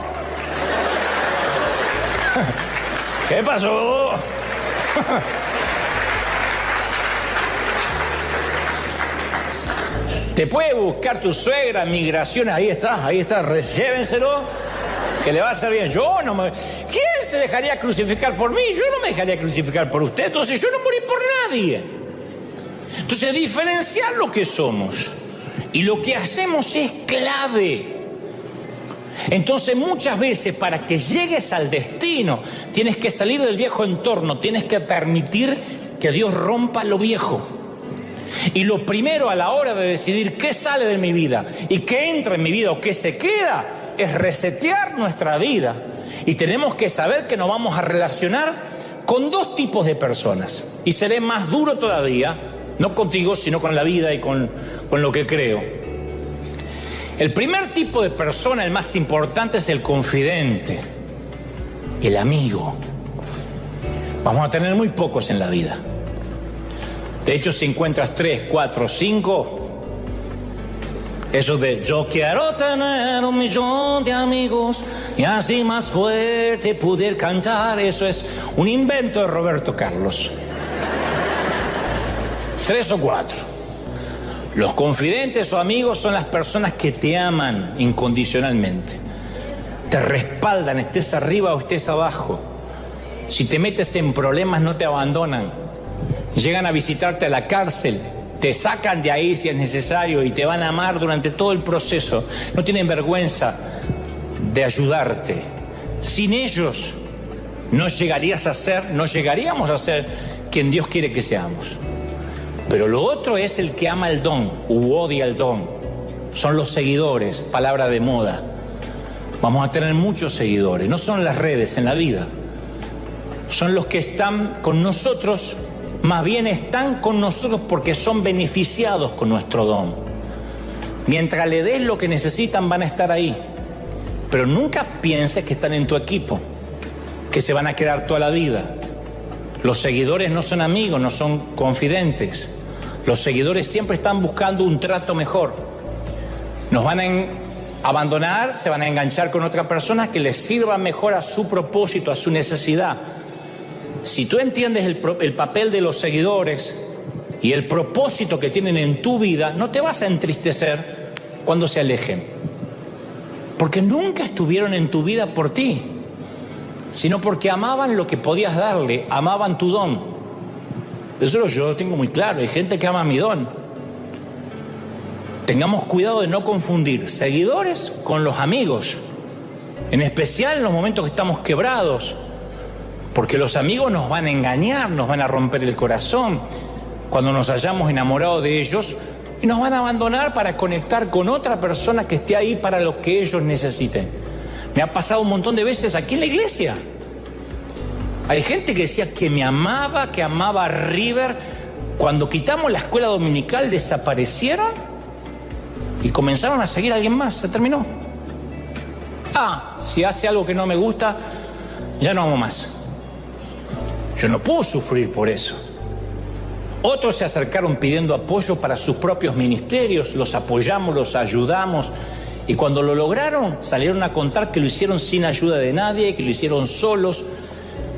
¿Qué pasó? Te puede buscar tu suegra, migración, ahí está, llévenselo, que le va a hacer bien. Yo no me... ¿Quién se dejaría crucificar por mí? Yo no me dejaría crucificar por usted, entonces yo no morí por nadie. Entonces diferenciar lo que somos y lo que hacemos es clave. Entonces muchas veces para que llegues al destino tienes que salir del viejo entorno, tienes que permitir que Dios rompa lo viejo. Y lo primero a la hora de decidir qué sale de mi vida y qué entra en mi vida o qué se queda es resetear nuestra vida. Y tenemos que saber que nos vamos a relacionar con dos tipos de personas. Y seré más duro todavía, no contigo, sino con la vida y con lo que creo. El primer tipo de persona, el más importante, es el confidente, el amigo. Vamos a tener muy pocos en la vida. De hecho, si encuentras 3, 4, 5, eso de yo quiero tener 1.000.000 de amigos y así más fuerte poder cantar, eso es un invento de Roberto Carlos. 3 o 4. Los confidentes o amigos son las personas que te aman incondicionalmente. Te respaldan, estés arriba o estés abajo. Si te metes en problemas, no te abandonan. Llegan a visitarte a la cárcel, te sacan de ahí si es necesario y te van a amar durante todo el proceso. No tienen vergüenza de ayudarte. Sin ellos no llegaríamos a ser quien Dios quiere que seamos. Pero lo otro es el que ama el don u odia el don. Son los seguidores, palabra de moda. Vamos a tener muchos seguidores, no son las redes en la vida. Son los que están con nosotros, más bien están con nosotros porque son beneficiados con nuestro don. Mientras le des lo que necesitan van a estar ahí. Pero nunca pienses que están en tu equipo, que se van a quedar toda la vida. Los seguidores no son amigos, no son confidentes. Los seguidores siempre están buscando un trato mejor. Nos van a abandonar, se van a enganchar con otra persona que les sirva mejor a su propósito, a su necesidad. Si tú entiendes el papel de los seguidores y el propósito que tienen en tu vida, no te vas a entristecer cuando se alejen. Porque nunca estuvieron en tu vida por ti, sino porque amaban lo que podías darle, amaban tu don. Eso yo lo tengo muy claro, hay gente que ama mi don. Tengamos cuidado de no confundir seguidores con los amigos, en especial en los momentos que estamos quebrados, porque los amigos nos van a engañar, nos van a romper el corazón cuando nos hayamos enamorado de ellos y nos van a abandonar para conectar con otra persona que esté ahí para lo que ellos necesiten. Me ha pasado un montón de veces aquí en la iglesia. Hay gente que decía que me amaba, que amaba a River. Cuando quitamos la escuela dominical desaparecieron y comenzaron a seguir a alguien más. Se terminó. Si hace algo que no me gusta, ya no amo más. Yo no puedo sufrir por eso. Otros se acercaron pidiendo apoyo para sus propios ministerios. Los apoyamos, los ayudamos. Y cuando lo lograron, salieron a contar que lo hicieron sin ayuda de nadie, que lo hicieron solos,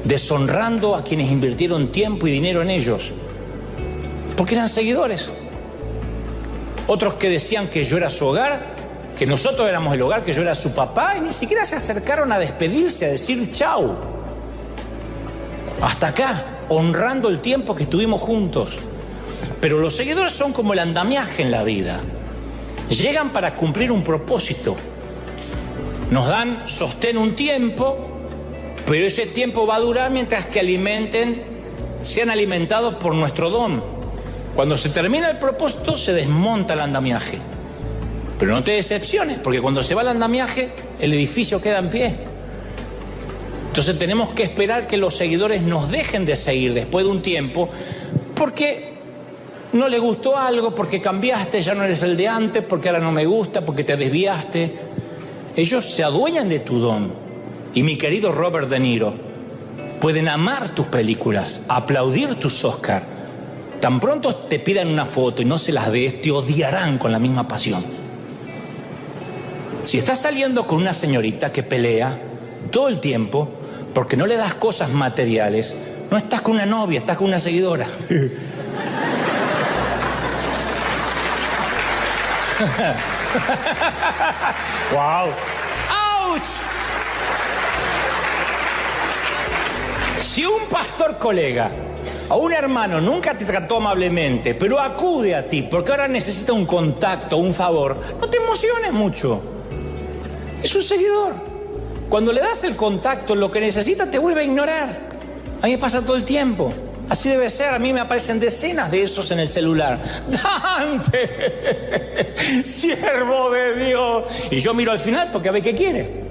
deshonrando a quienes invirtieron tiempo y dinero en ellos, porque eran seguidores. Otros que decían que yo era su hogar, que nosotros éramos el hogar, que yo era su papá, y ni siquiera se acercaron a despedirse, a decir chau. Hasta acá, honrando el tiempo que estuvimos juntos. Pero los seguidores son como el andamiaje en la vida. Llegan para cumplir un propósito. Nos dan sostén un tiempo, pero ese tiempo va a durar mientras que sean alimentados por nuestro don. Cuando se termina el propósito, se desmonta el andamiaje. Pero no te decepciones, porque cuando se va el andamiaje, el edificio queda en pie. Entonces tenemos que esperar que los seguidores nos dejen de seguir después de un tiempo, porque no les gustó algo, porque cambiaste, ya no eres el de antes, porque ahora no me gusta, porque te desviaste. Ellos se adueñan de tu don. Y mi querido Robert De Niro, pueden amar tus películas, aplaudir tus Oscars. Tan pronto te pidan una foto y no se las des, te odiarán con la misma pasión. Si estás saliendo con una señorita que pelea todo el tiempo porque no le das cosas materiales, no estás con una novia, estás con una seguidora. ¡Wow! ¡Auch! Si un pastor colega o un hermano nunca te trató amablemente, pero acude a ti porque ahora necesita un contacto, un favor, no te emociones mucho. Es un seguidor. Cuando le das el contacto, lo que necesita te vuelve a ignorar. A mí me pasa todo el tiempo. Así debe ser, a mí me aparecen decenas de esos en el celular. ¡Dante! ¡Siervo de Dios! Y yo miro al final porque a ver qué quiere.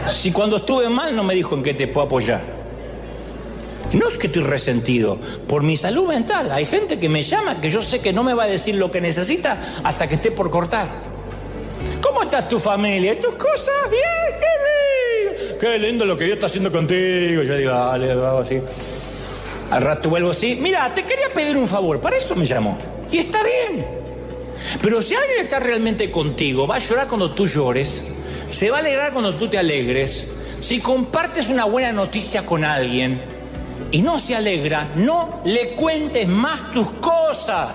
Si cuando estuve mal no me dijo en qué te puedo apoyar. Y no es que estoy resentido, por mi salud mental. Hay gente que me llama que yo sé que no me va a decir lo que necesita hasta que esté por cortar. ¿Cómo está tu familia? ¿Tus cosas? Bien, qué lindo. Qué lindo lo que Dios está haciendo contigo. Yo digo, dale, hago así. Al rato vuelvo así. Mira, te quería pedir un favor. Para eso me llamó. Y está bien. Pero si alguien está realmente contigo, va a llorar cuando tú llores, se va a alegrar cuando tú te alegres. Si compartes una buena noticia con alguien y no se alegra, no le cuentes más tus cosas.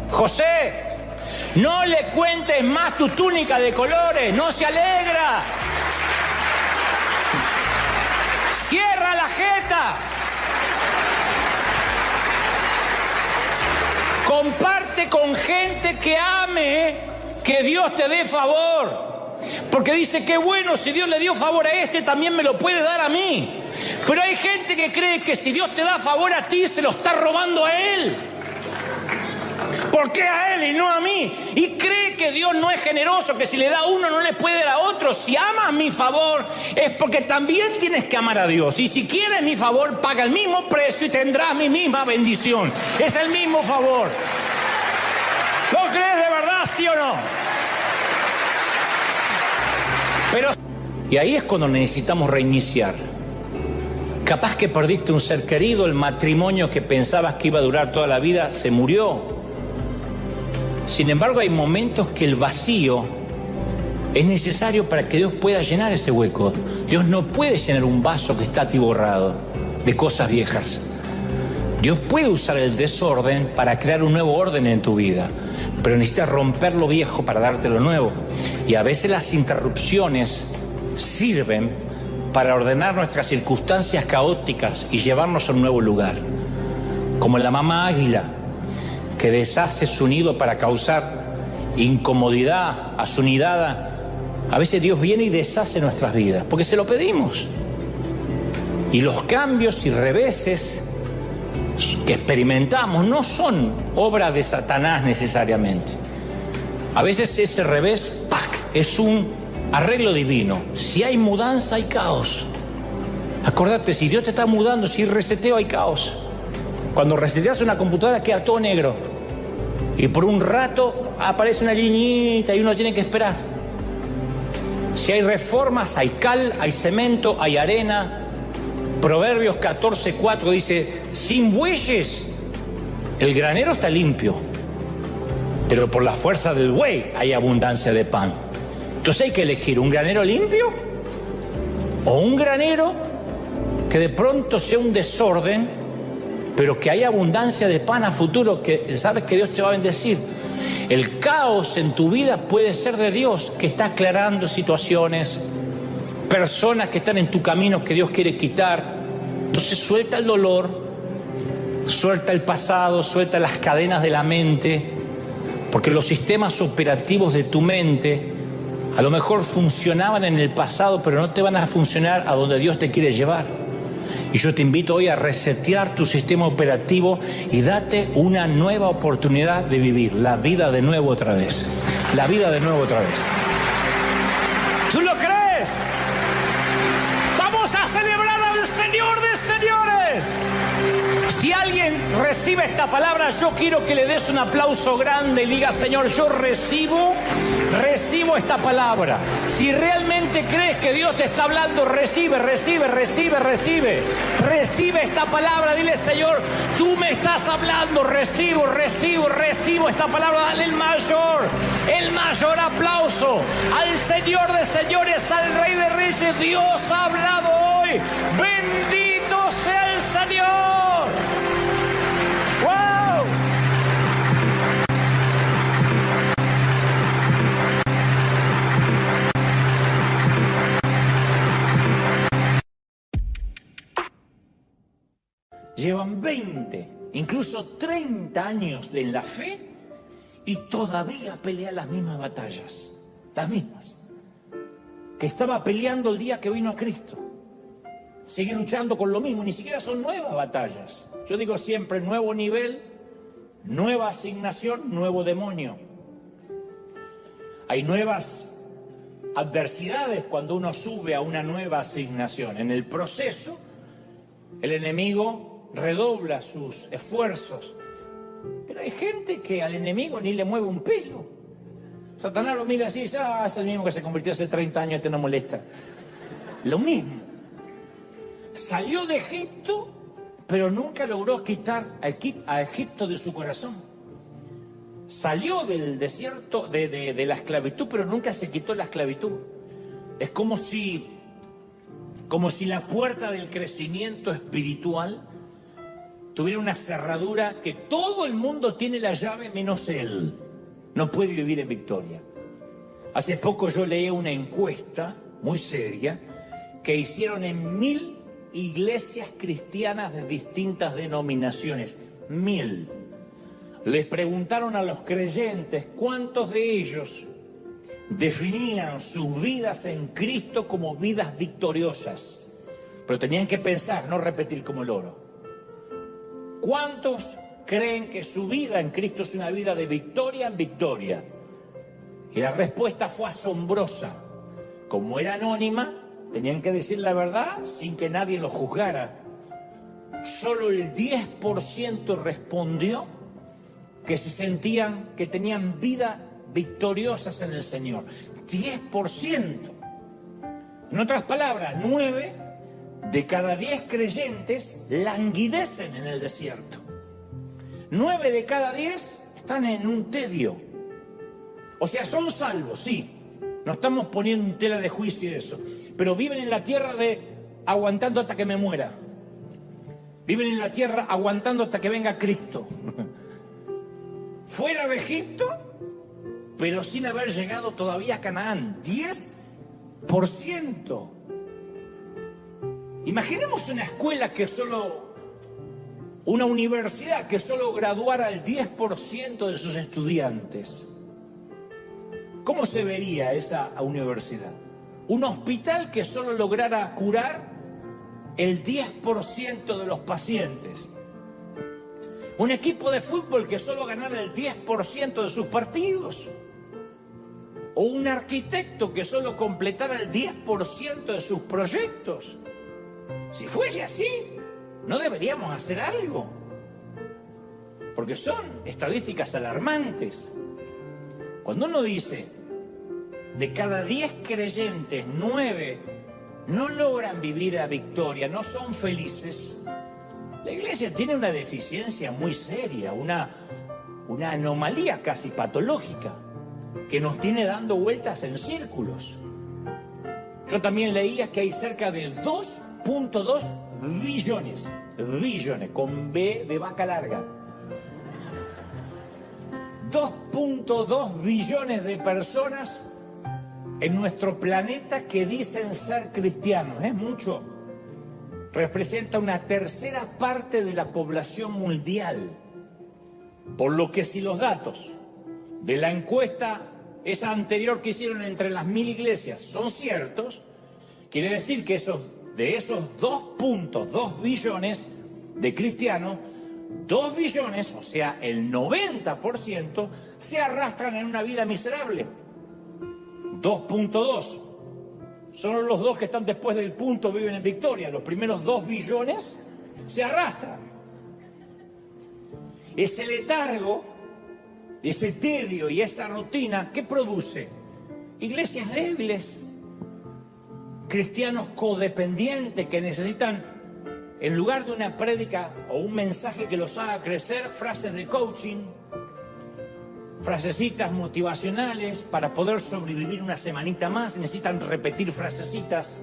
José, no le cuentes más tu túnica de colores, no se alegra. Cierra la jeta. Comparte con gente que ame, que Dios te dé favor. Porque dice, qué bueno, si Dios le dio favor a este, también me lo puede dar a mí. Pero hay gente que cree que si Dios te da favor a ti, se lo está robando a Él. ¿Por qué a Él y no a mí? Y cree que Dios no es generoso, que si le da a uno no le puede dar a otro. Si amas mi favor, es porque también tienes que amar a Dios. Y si quieres mi favor, paga el mismo precio y tendrás mi misma bendición. Es el mismo favor. ¿Lo crees de verdad, sí o no? Y ahí es cuando necesitamos reiniciar. Capaz que perdiste un ser querido, el matrimonio que pensabas que iba a durar toda la vida se murió. Sin embargo, hay momentos que el vacío es necesario para que Dios pueda llenar ese hueco. Dios no puede llenar un vaso que está atiborrado de cosas viejas. Dios puede usar el desorden para crear un nuevo orden en tu vida, pero necesitas romper lo viejo para darte lo nuevo. Y a veces las interrupciones sirven para ordenar nuestras circunstancias caóticas y llevarnos a un nuevo lugar. Como la mamá águila que deshace su nido para causar incomodidad a su nidada. A veces Dios viene y deshace nuestras vidas porque se lo pedimos. Y los cambios y reveses que experimentamos no son obra de Satanás necesariamente. A veces ese revés, ¡pac!, es un arreglo divino. Si hay mudanza, hay caos. Acordate, si Dios te está mudando, si hay reseteo, hay caos. Cuando reseteas una computadora queda todo negro. Y por un rato aparece una liñita y uno tiene que esperar. Si hay reformas, hay cal, hay cemento, hay arena. Proverbios 14:4 dice, sin bueyes el granero está limpio, pero por la fuerza del buey hay abundancia de pan. Entonces hay que elegir un granero limpio o un granero que de pronto sea un desorden, pero que haya abundancia de pan a futuro, que sabes que Dios te va a bendecir. El caos en tu vida puede ser de Dios, que está aclarando situaciones, personas que están en tu camino que Dios quiere quitar. Entonces suelta el dolor Suelta el pasado, suelta las cadenas de la mente, porque los sistemas operativos de tu mente a lo mejor funcionaban en el pasado, pero no te van a funcionar a donde Dios te quiere llevar. Y yo te invito hoy a resetear tu sistema operativo y date una nueva oportunidad de vivir la vida de nuevo otra vez. La vida de nuevo otra vez. ¿Tú lo crees? Vamos a celebrar al Señor de señores. Si alguien recibe esta palabra, yo quiero que le des un aplauso grande y diga: Señor, yo recibo esta palabra. Si realmente crees que Dios te está hablando, recibe esta palabra. Dile: Señor, tú me estás hablando, recibo esta palabra. Dale el mayor aplauso al Señor de señores, al Rey de reyes. Dios ha hablado hoy. Bendito sea el Señor. ¡Wow! Llevan 20, incluso 30 años en la fe y todavía pelean las mismas batallas, las mismas que estaba peleando el día que vino a Cristo. Sigue luchando con lo mismo, ni siquiera son nuevas batallas. Yo digo siempre: nuevo nivel, nueva asignación, nuevo demonio. Hay nuevas adversidades cuando uno sube a una nueva asignación. En el proceso, el enemigo redobla sus esfuerzos. Pero hay gente que al enemigo ni le mueve un pelo. Satanás lo mira así y dice: es el mismo que se convirtió hace 30 años, este no molesta. Lo mismo. Salió de Egipto, pero nunca logró quitar a Egipto de su corazón. Salió del desierto, de la esclavitud, pero nunca se quitó la esclavitud. Es como si la puerta del crecimiento espiritual tuviera una cerradura que todo el mundo tiene la llave menos él. No puede vivir en victoria. Hace poco yo leí una encuesta muy seria que hicieron en 1000 iglesias cristianas de distintas denominaciones. 1000. Les preguntaron a los creyentes cuántos de ellos definían sus vidas en Cristo como vidas victoriosas. Pero tenían que pensar, no repetir como loro. ¿Cuántos creen que su vida en Cristo es una vida de victoria en victoria? Y la respuesta fue asombrosa. Como era anónima, tenían que decir la verdad sin que nadie lo juzgara. Solo el 10% respondió que se sentían que tenían vida victoriosas en el Señor. 10%. En otras palabras, 9 de cada 10 creyentes languidecen en el desierto. 9 de cada 10 están en un tedio. O sea, son salvos, sí. No estamos poniendo en tela de juicio eso. Pero viven en la tierra de aguantando hasta que me muera. Viven en la tierra aguantando hasta que venga Cristo. Fuera de Egipto, pero sin haber llegado todavía a Canaán. 10%. Imaginemos una escuela una universidad que solo graduara el 10% de sus estudiantes. ¿Cómo se vería esa universidad? Un hospital que solo lograra curar el 10% de los pacientes. Un equipo de fútbol que solo ganara el 10% de sus partidos. O un arquitecto que solo completara el 10% de sus proyectos. Si fuese así, no deberíamos hacer algo. Porque son estadísticas alarmantes. Cuando uno dice, de cada 10 creyentes, 9 no logran vivir a victoria, no son felices, la iglesia tiene una deficiencia muy seria, una anomalía casi patológica, que nos tiene dando vueltas en círculos. Yo también leía que hay cerca de 2.2 billones, con B de vaca larga, 2.2 billones de personas en nuestro planeta que dicen ser cristianos. Es mucho. representa una tercera parte de la población mundial. Por lo que si los datos de la encuesta, esa anterior que hicieron entre las 1000 iglesias, son ciertos, quiere decir que de esos 2 billones de cristianos, 2 billones, o sea, el 90%, se arrastran en una vida miserable. 2.2. Solo los 2 que están después del punto viven en victoria. Los primeros 2 billones se arrastran. Ese letargo, ese tedio y esa rutina, ¿qué produce? Iglesias débiles, cristianos codependientes que necesitan, en lugar de una prédica o un mensaje que los haga crecer, frases de coaching, frasecitas motivacionales para poder sobrevivir una semanita más. Necesitan repetir frasecitas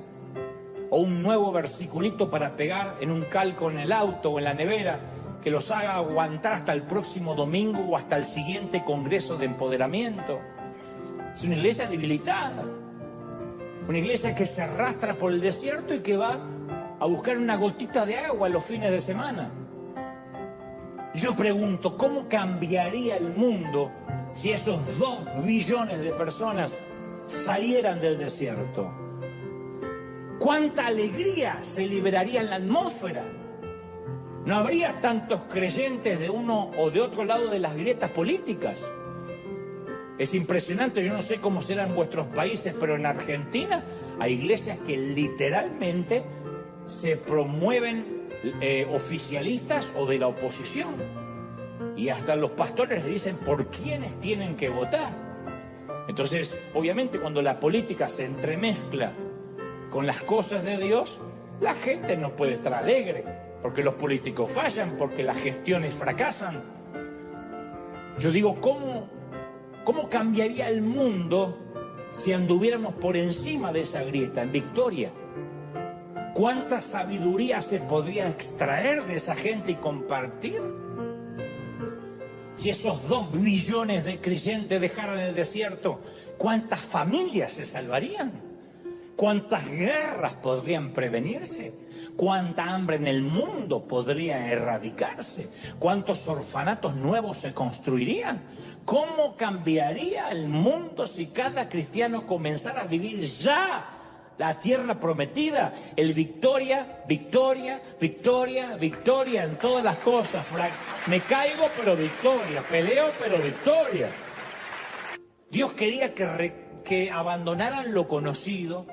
o un nuevo versiculito para pegar en un calco en el auto o en la nevera que los haga aguantar hasta el próximo domingo o hasta el siguiente congreso de empoderamiento. Es una iglesia debilitada, una iglesia que se arrastra por el desierto y que va a buscar una gotita de agua los fines de semana. Yo pregunto, ¿cómo cambiaría el mundo si esos 2 billones de personas salieran del desierto? ¿Cuánta alegría se liberaría en la atmósfera? No habría tantos creyentes de uno o de otro lado de las grietas políticas. Es impresionante, yo no sé cómo será en vuestros países, pero en Argentina hay iglesias que literalmente se promueven oficialistas o de la oposición. Y hasta los pastores les dicen por quiénes tienen que votar. Entonces, obviamente, cuando la política se entremezcla con las cosas de Dios, la gente no puede estar alegre, porque los políticos fallan, porque las gestiones fracasan. Yo digo, ¿cómo cambiaría el mundo si anduviéramos por encima de esa grieta, en victoria? ¿Cuánta sabiduría se podría extraer de esa gente y compartir? Si esos 2 billones de creyentes dejaran el desierto, ¿cuántas familias se salvarían? ¿Cuántas guerras podrían prevenirse? ¿Cuánta hambre en el mundo podría erradicarse? ¿Cuántos orfanatos nuevos se construirían? ¿Cómo cambiaría el mundo si cada cristiano comenzara a vivir ya la tierra prometida? El victoria, victoria, victoria, victoria en todas las cosas. Me caigo, pero victoria. Peleo, pero victoria. Dios quería que abandonaran lo conocido,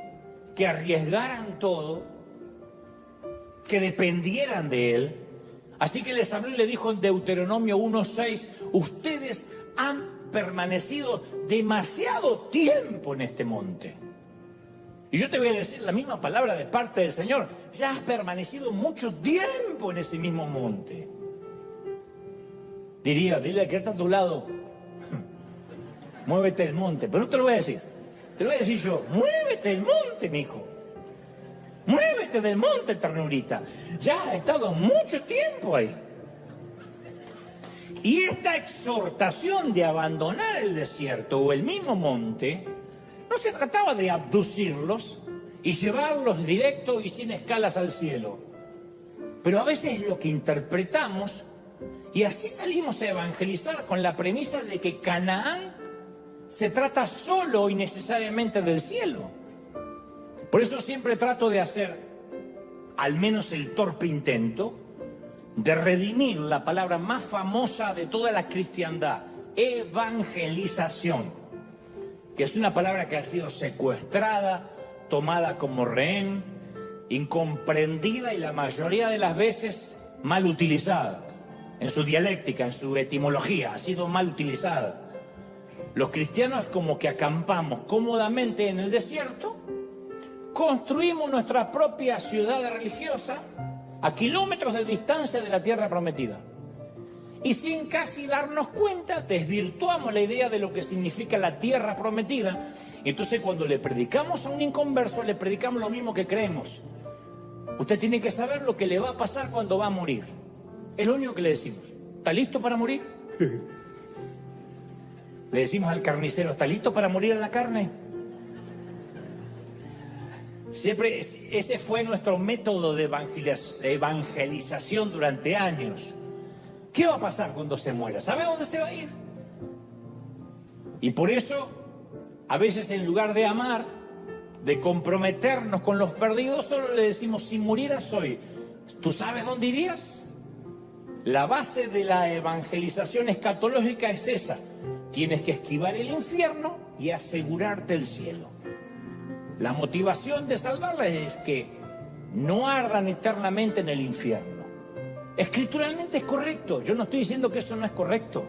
que arriesgaran todo, que dependieran de Él. Así que les habló y le dijo en Deuteronomio 1:6, ustedes han permanecido demasiado tiempo en este monte. Y yo te voy a decir la misma palabra de parte del Señor. Ya has permanecido mucho tiempo en ese mismo monte. Dile al que está a tu lado, muévete del monte. Pero no te lo voy a decir. Te lo voy a decir yo, muévete del monte, mijo. Muévete del monte, ternurita. Ya has estado mucho tiempo ahí. Y esta exhortación de abandonar el desierto o el mismo monte, no se trataba de abducirlos y llevarlos directo y sin escalas al cielo. Pero a veces es lo que interpretamos y así salimos a evangelizar con la premisa de que Canaán se trata solo y necesariamente del cielo. Por eso siempre trato de hacer, al menos el torpe intento, de redimir la palabra más famosa de toda la cristiandad, evangelización, que es una palabra que ha sido secuestrada, tomada como rehén, incomprendida y la mayoría de las veces mal utilizada. En su dialéctica, en su etimología, ha sido mal utilizada. Los cristianos como que acampamos cómodamente en el desierto, construimos nuestra propia ciudad religiosa a kilómetros de distancia de la tierra prometida. Y sin casi darnos cuenta, desvirtuamos la idea de lo que significa la tierra prometida. Entonces, cuando le predicamos a un inconverso, le predicamos lo mismo que creemos. Usted tiene que saber lo que le va a pasar cuando va a morir. Es lo único que le decimos. ¿Está listo para morir? Le decimos al carnicero, ¿está listo para morir en la carne? Siempre ese fue nuestro método de evangelización durante años. ¿Qué va a pasar cuando se muera? ¿Sabe dónde se va a ir? Y por eso, a veces en lugar de amar, de comprometernos con los perdidos, solo le decimos, si murieras hoy, ¿tú sabes dónde irías? La base de la evangelización escatológica es esa. Tienes que esquivar el infierno y asegurarte el cielo. La motivación de salvarlas es que no ardan eternamente en el infierno. Escrituralmente es correcto. Yo no estoy diciendo que eso no es correcto.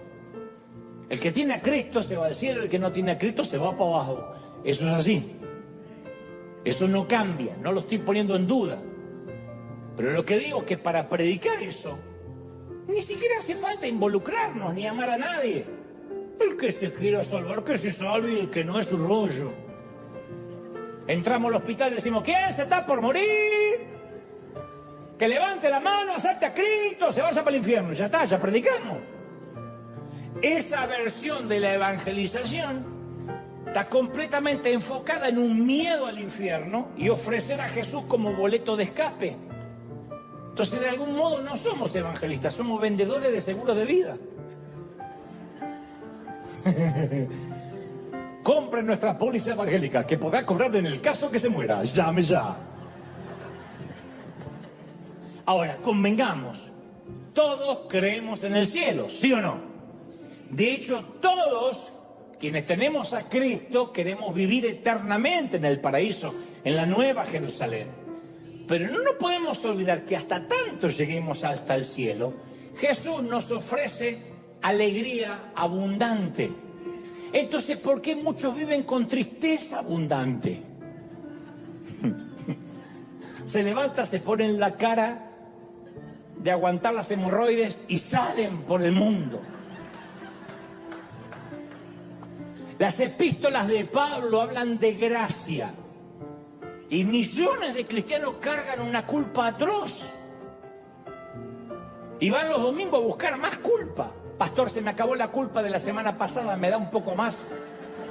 El que tiene a Cristo se va al cielo, el que no tiene a Cristo se va para abajo. Eso es así. Eso no cambia, no lo estoy poniendo en duda. Pero lo que digo es que para predicar eso, ni siquiera hace falta involucrarnos ni amar a nadie. El que se quiera salvar, que se salve, y el que no es su rollo. Entramos al hospital y decimos, ¿quién se está por morir? Que levante la mano, acepte a Cristo, se vaya para el infierno. Ya está, ya predicamos. Esa versión de la evangelización está completamente enfocada en un miedo al infierno y ofrecer a Jesús como boleto de escape. Entonces, de algún modo no somos evangelistas, somos vendedores de seguro de vida. Compren nuestra póliza evangélica, que podrá cobrar en el caso que se muera. Llame ya. Ahora, convengamos, todos creemos en el cielo, ¿sí o no? De hecho, todos quienes tenemos a Cristo queremos vivir eternamente en el paraíso, en la nueva Jerusalén. Pero no nos podemos olvidar que hasta tanto lleguemos hasta el cielo, Jesús nos ofrece alegría abundante. Entonces, ¿por qué muchos viven con tristeza abundante? Se levantan, se ponen la cara de aguantar las hemorroides y salen por el mundo. Las epístolas de Pablo hablan de gracia. Y millones de cristianos cargan una culpa atroz. Y van los domingos a buscar más culpa. Pastor, se me acabó la culpa de la semana pasada, me da un poco más.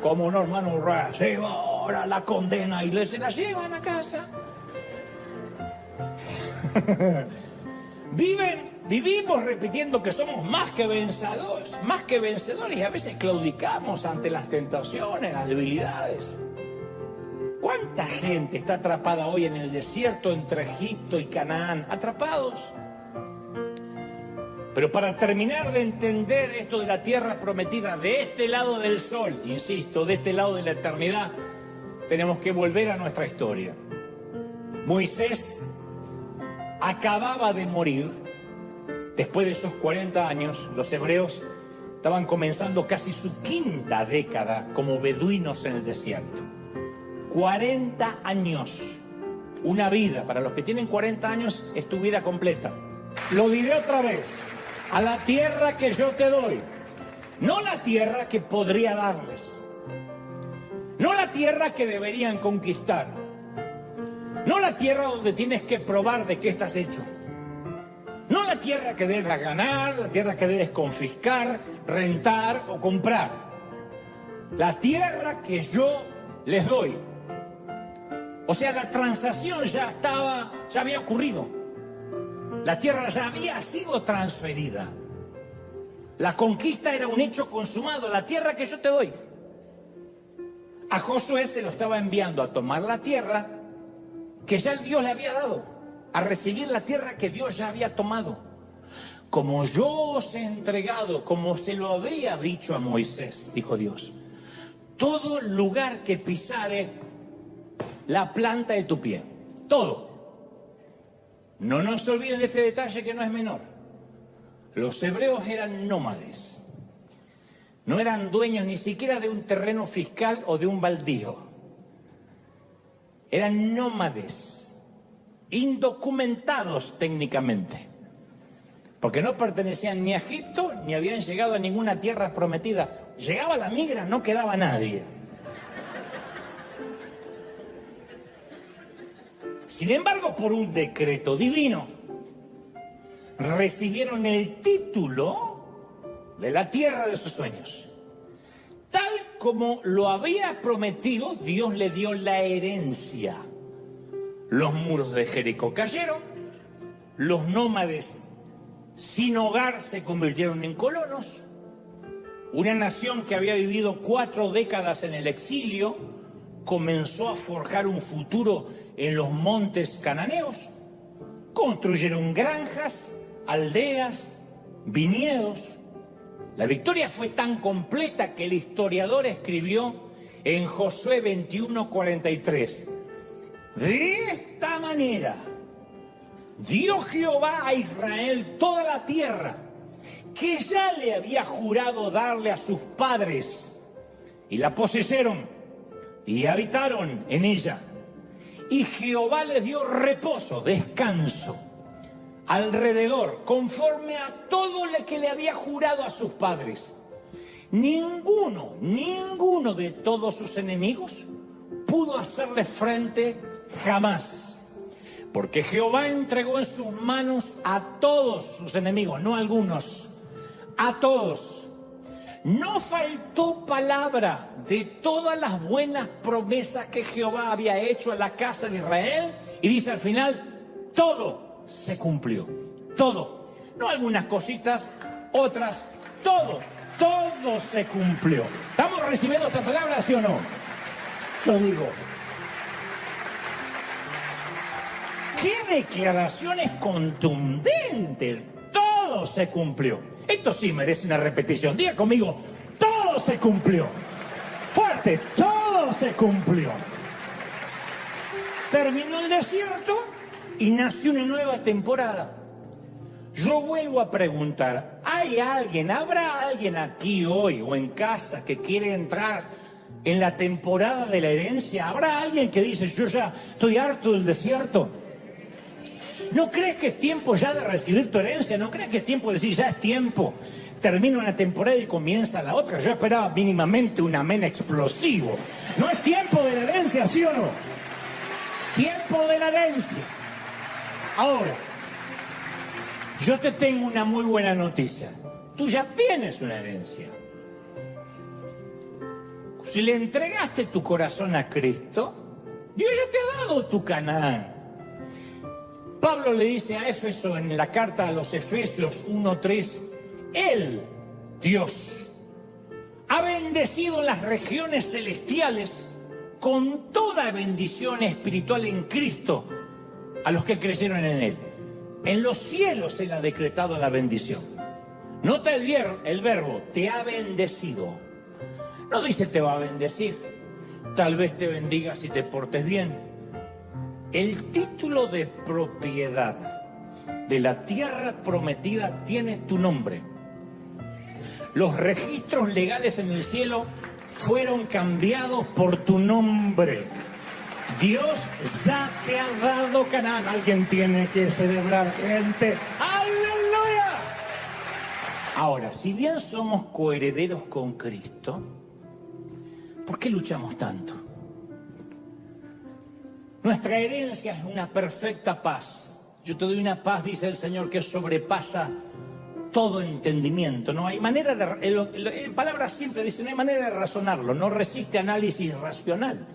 Como un hermano, reciba ahora la condena y se la llevan a casa. Vivimos repitiendo que somos más que vencedores y a veces claudicamos ante las tentaciones, las debilidades. ¿Cuánta gente está atrapada hoy en el desierto entre Egipto y Canaán? Atrapados. Pero para terminar de entender esto de la tierra prometida, de este lado del sol, insisto, de este lado de la eternidad, tenemos que volver a nuestra historia. Moisés acababa de morir. Después de esos 40 años, los hebreos estaban comenzando casi su quinta década como beduinos en el desierto. 40 años, una vida. Para los que tienen 40 años es tu vida completa. Lo diré otra vez, a la tierra que yo te doy, no la tierra que podría darles, no la tierra que deberían conquistar, no la tierra donde tienes que probar de qué estás hecho, no la tierra que debes ganar, la tierra que debes confiscar, rentar o comprar, la tierra que yo les doy. O sea, la transacción ya había ocurrido. La tierra ya había sido transferida. La conquista era un hecho consumado, la tierra que yo te doy. A Josué se lo estaba enviando a tomar la tierra que ya Dios le había dado, a recibir la tierra que Dios ya había tomado. Como yo os he entregado, como se lo había dicho a Moisés, dijo Dios, todo lugar que pisare la planta de tu pie, todo. No nos olviden de este detalle que no es menor. Los hebreos eran nómades. No eran dueños ni siquiera de un terreno fiscal o de un baldío. Eran nómades, indocumentados técnicamente, porque no pertenecían ni a Egipto ni habían llegado a ninguna tierra prometida. Llegaba la migra, no quedaba nadie. Sin embargo, por un decreto divino, recibieron el título de la tierra de sus sueños. Tal como lo había prometido, Dios le dio la herencia. Los muros de Jericó cayeron, los nómades sin hogar se convirtieron en colonos, una nación que había vivido 4 décadas en el exilio comenzó a forjar un futuro en los montes cananeos, construyeron granjas, aldeas, viñedos. La victoria fue tan completa que el historiador escribió en Josué 21:43, de esta manera dio Jehová a Israel toda la tierra que ya le había jurado darle a sus padres, y la poseyeron y habitaron en ella. Y Jehová les dio reposo, descanso, alrededor, conforme a todo lo que le había jurado a sus padres. Ninguno de todos sus enemigos pudo hacerle frente jamás, porque Jehová entregó en sus manos a todos sus enemigos, no a algunos, a todos. No faltó palabra de todas las buenas promesas que Jehová había hecho a la casa de Israel, y dice al final, todo se cumplió, todo. No algunas cositas, otras, todo se cumplió. ¿Estamos recibiendo otra palabra, sí o no? Yo digo, ¡qué declaraciones contundentes! Todo se cumplió. Esto sí merece una repetición. Diga conmigo, todo se cumplió. Fuerte, todo se cumplió. Terminó el desierto y nació una nueva temporada. Yo vuelvo a preguntar, ¿habrá alguien aquí hoy o en casa que quiere entrar en la temporada de la herencia? ¿Habrá alguien que dice, yo ya estoy harto del desierto? ¿No crees que es tiempo ya de recibir tu herencia? ¿No crees que es tiempo de decir, ya es tiempo? Termina una temporada y comienza la otra. Yo esperaba mínimamente un amén explosivo. ¿No es tiempo de la herencia, sí o no? Tiempo de la herencia. Ahora, yo te tengo una muy buena noticia. Tú ya tienes una herencia. Si le entregaste tu corazón a Cristo, Dios ya te ha dado tu Canaán. Pablo le dice a Éfeso en la carta a los Efesios 1:3, Él, Dios, ha bendecido las regiones celestiales con toda bendición espiritual en Cristo a los que creyeron en Él. En los cielos Él ha decretado la bendición. Nota el verbo, te ha bendecido. No dice te va a bendecir. Tal vez te bendiga si te portes bien. El título de propiedad de la tierra prometida tiene tu nombre. Los registros legales en el cielo fueron cambiados por tu nombre. Dios ya te ha dado Canaán. Alguien tiene que celebrar, gente. ¡Aleluya! Ahora, si bien somos coherederos con Cristo, ¿por qué luchamos tanto? Nuestra herencia es una perfecta paz. Yo te doy una paz, dice el Señor, que sobrepasa todo entendimiento. No hay manera de... En palabras simples dice, no hay manera de razonarlo. No resiste análisis racional.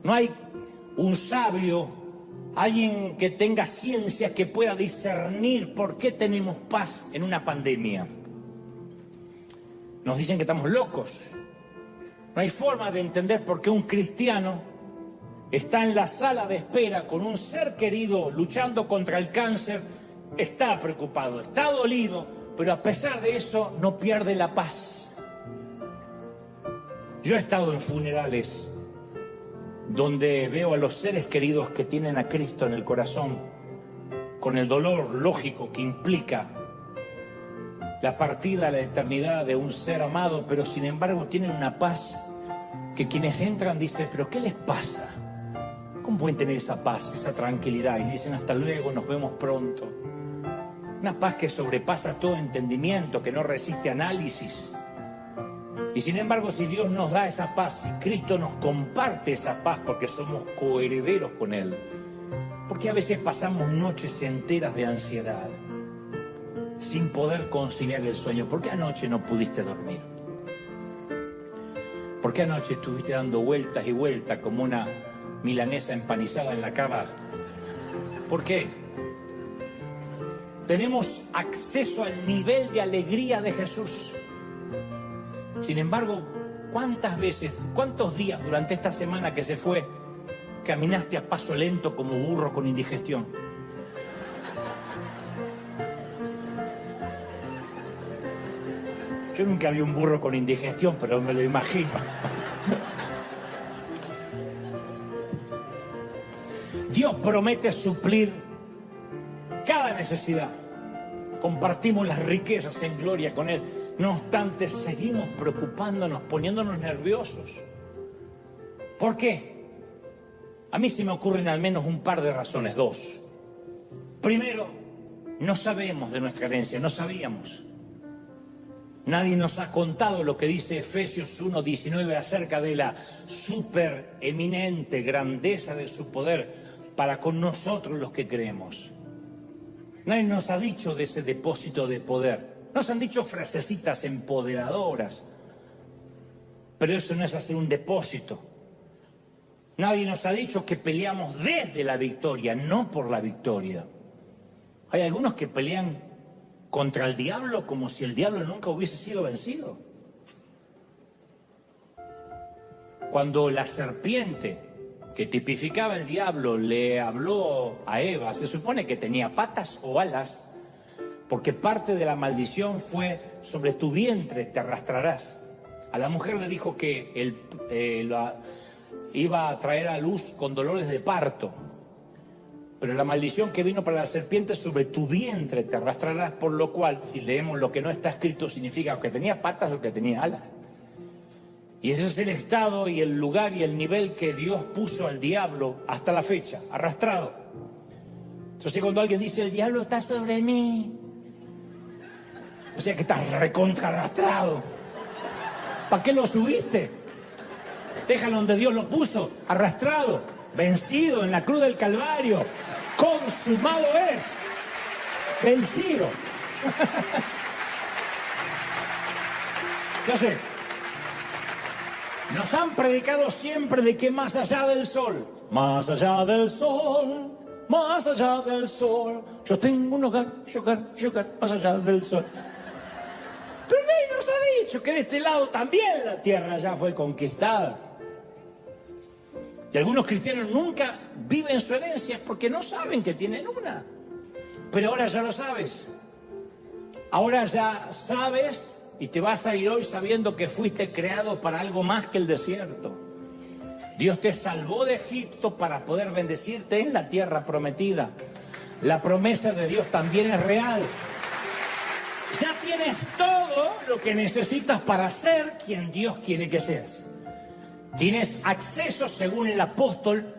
No hay un sabio, alguien que tenga ciencia que pueda discernir por qué tenemos paz en una pandemia. Nos dicen que estamos locos. No hay forma de entender por qué un cristiano está en la sala de espera con un ser querido luchando contra el cáncer, está preocupado, está dolido, pero a pesar de eso no pierde la paz. Yo he estado en funerales donde veo a los seres queridos que tienen a Cristo en el corazón, con el dolor lógico que implica la partida a la eternidad de un ser amado, pero sin embargo tienen una paz que quienes entran dicen, ¿pero qué les pasa? ¿Cómo pueden tener esa paz, esa tranquilidad? Y dicen, hasta luego, nos vemos pronto. Una paz que sobrepasa todo entendimiento, que no resiste análisis. Y sin embargo, si Dios nos da esa paz, si Cristo nos comparte esa paz porque somos coherederos con Él, ¿por qué a veces pasamos noches enteras de ansiedad sin poder conciliar el sueño? ¿Por qué anoche no pudiste dormir? ¿Por qué anoche estuviste dando vueltas y vueltas como una milanesa empanizada en la cava. ¿Por qué? Tenemos acceso al nivel de alegría de Jesús. Sin embargo, ¿cuántas veces, cuántos días durante esta semana que se fue, caminaste a paso lento como burro con indigestión? Yo nunca vi un burro con indigestión, pero me lo imagino. Dios promete suplir cada necesidad. Compartimos las riquezas en gloria con Él. No obstante, seguimos preocupándonos, poniéndonos nerviosos. ¿Por qué? A mí se me ocurren al menos un par de razones, dos. Primero, no sabemos de nuestra herencia, no sabíamos. Nadie nos ha contado lo que dice Efesios 1:19 acerca de la supereminente grandeza de su poder para con nosotros los que creemos. Nadie nos ha dicho de ese depósito de poder. Nos han dicho frasecitas empoderadoras, pero eso no es hacer un depósito. Nadie nos ha dicho que peleamos desde la victoria, no por la victoria. Hay algunos que pelean contra el diablo como si el diablo nunca hubiese sido vencido. Cuando la serpiente que tipificaba el diablo le habló a Eva, se supone que tenía patas o alas, porque parte de la maldición fue: sobre tu vientre te arrastrarás. A la mujer le dijo que iba a traer a luz con dolores de parto. Pero la maldición que vino para la serpiente: sobre tu vientre te arrastrarás, por lo cual, si leemos lo que no está escrito, significa que tenía patas o que tenía alas. Y ese es el estado y el lugar y el nivel que Dios puso al diablo hasta la fecha, arrastrado. Entonces cuando alguien dice: el diablo está sobre mí, o sea que estás recontra arrastrado. ¿Para qué lo subiste? Déjalo donde Dios lo puso, arrastrado, vencido en la cruz del Calvario. Consumado es. Vencido. Ya sé. Nos han predicado siempre de que más allá del sol, más allá del sol, más allá del sol, yo tengo un hogar, más allá del sol. Pero nadie nos ha dicho que de este lado también la tierra ya fue conquistada. Y algunos cristianos nunca viven su herencia porque no saben que tienen una. Pero ahora ya lo sabes. Ahora ya sabes y te vas a ir hoy sabiendo que fuiste creado para algo más que el desierto. Dios te salvó de Egipto para poder bendecirte en la tierra prometida. La promesa de Dios también es real. Ya tienes todo lo que necesitas para ser quien Dios quiere que seas. Tienes acceso, según el apóstol,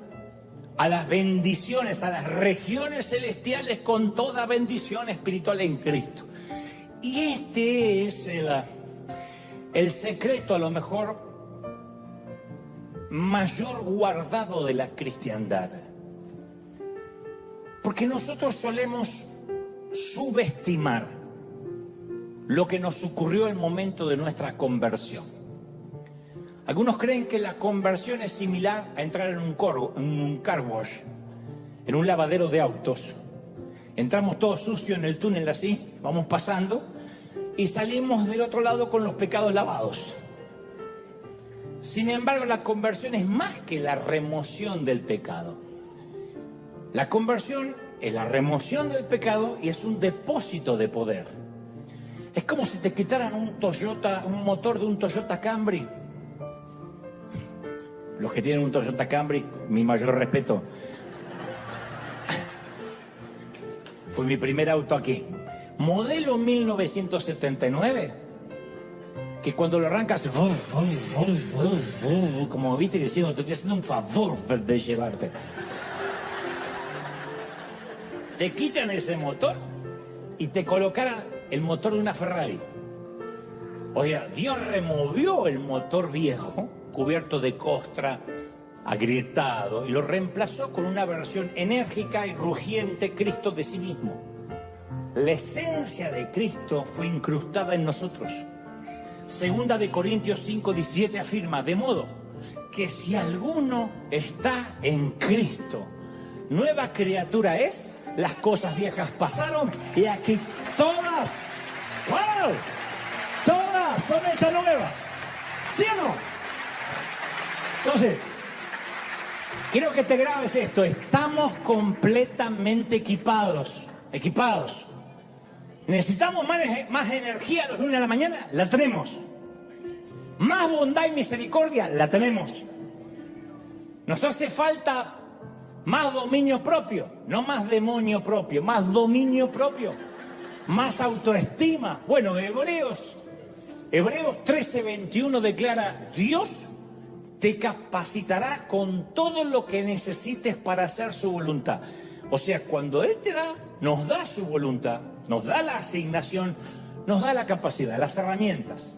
a las bendiciones, a las regiones celestiales con toda bendición espiritual en Cristo. Y este es el secreto, a lo mejor, mayor guardado de la cristiandad. Porque nosotros solemos subestimar lo que nos ocurrió en el momento de nuestra conversión. Algunos creen que la conversión es similar a entrar en un car wash, en un lavadero de autos. Entramos todos sucios en el túnel así, vamos pasando y salimos del otro lado con los pecados lavados. Sin embargo, la conversión es más que la remoción del pecado. La conversión es la remoción del pecado y es un depósito de poder. Es como si te quitaran un motor de un Toyota Camry. Los que tienen un Toyota Camry, mi mayor respeto. Fue mi primer auto aquí. Modelo 1979. Que cuando lo arrancas, como viste diciendo, te estoy haciendo un favor de llevarte. Te quitan ese motor y te colocaran el motor de una Ferrari. Oiga, Dios removió el motor viejo, cubierto de costra, agrietado, y lo reemplazó con una versión enérgica y rugiente, Cristo de sí mismo. La esencia de Cristo fue incrustada en nosotros. Segunda de Corintios 5:17 afirma: de modo que si alguno está en Cristo, nueva criatura es, las cosas viejas pasaron y aquí todas, ¡wow!, todas son hechas nuevas. ¿Sí o no? Entonces, quiero que te grabes esto. Estamos completamente equipados. Necesitamos más energía a los lunes de la mañana, la tenemos. Más bondad y misericordia, la tenemos. Nos hace falta más dominio propio, no más demonio propio, más dominio propio, más autoestima. Bueno, Hebreos 13:21 declara: Dios te capacitará con todo lo que necesites para hacer su voluntad. O sea, cuando Él te da, nos da su voluntad, nos da la asignación, nos da la capacidad, las herramientas.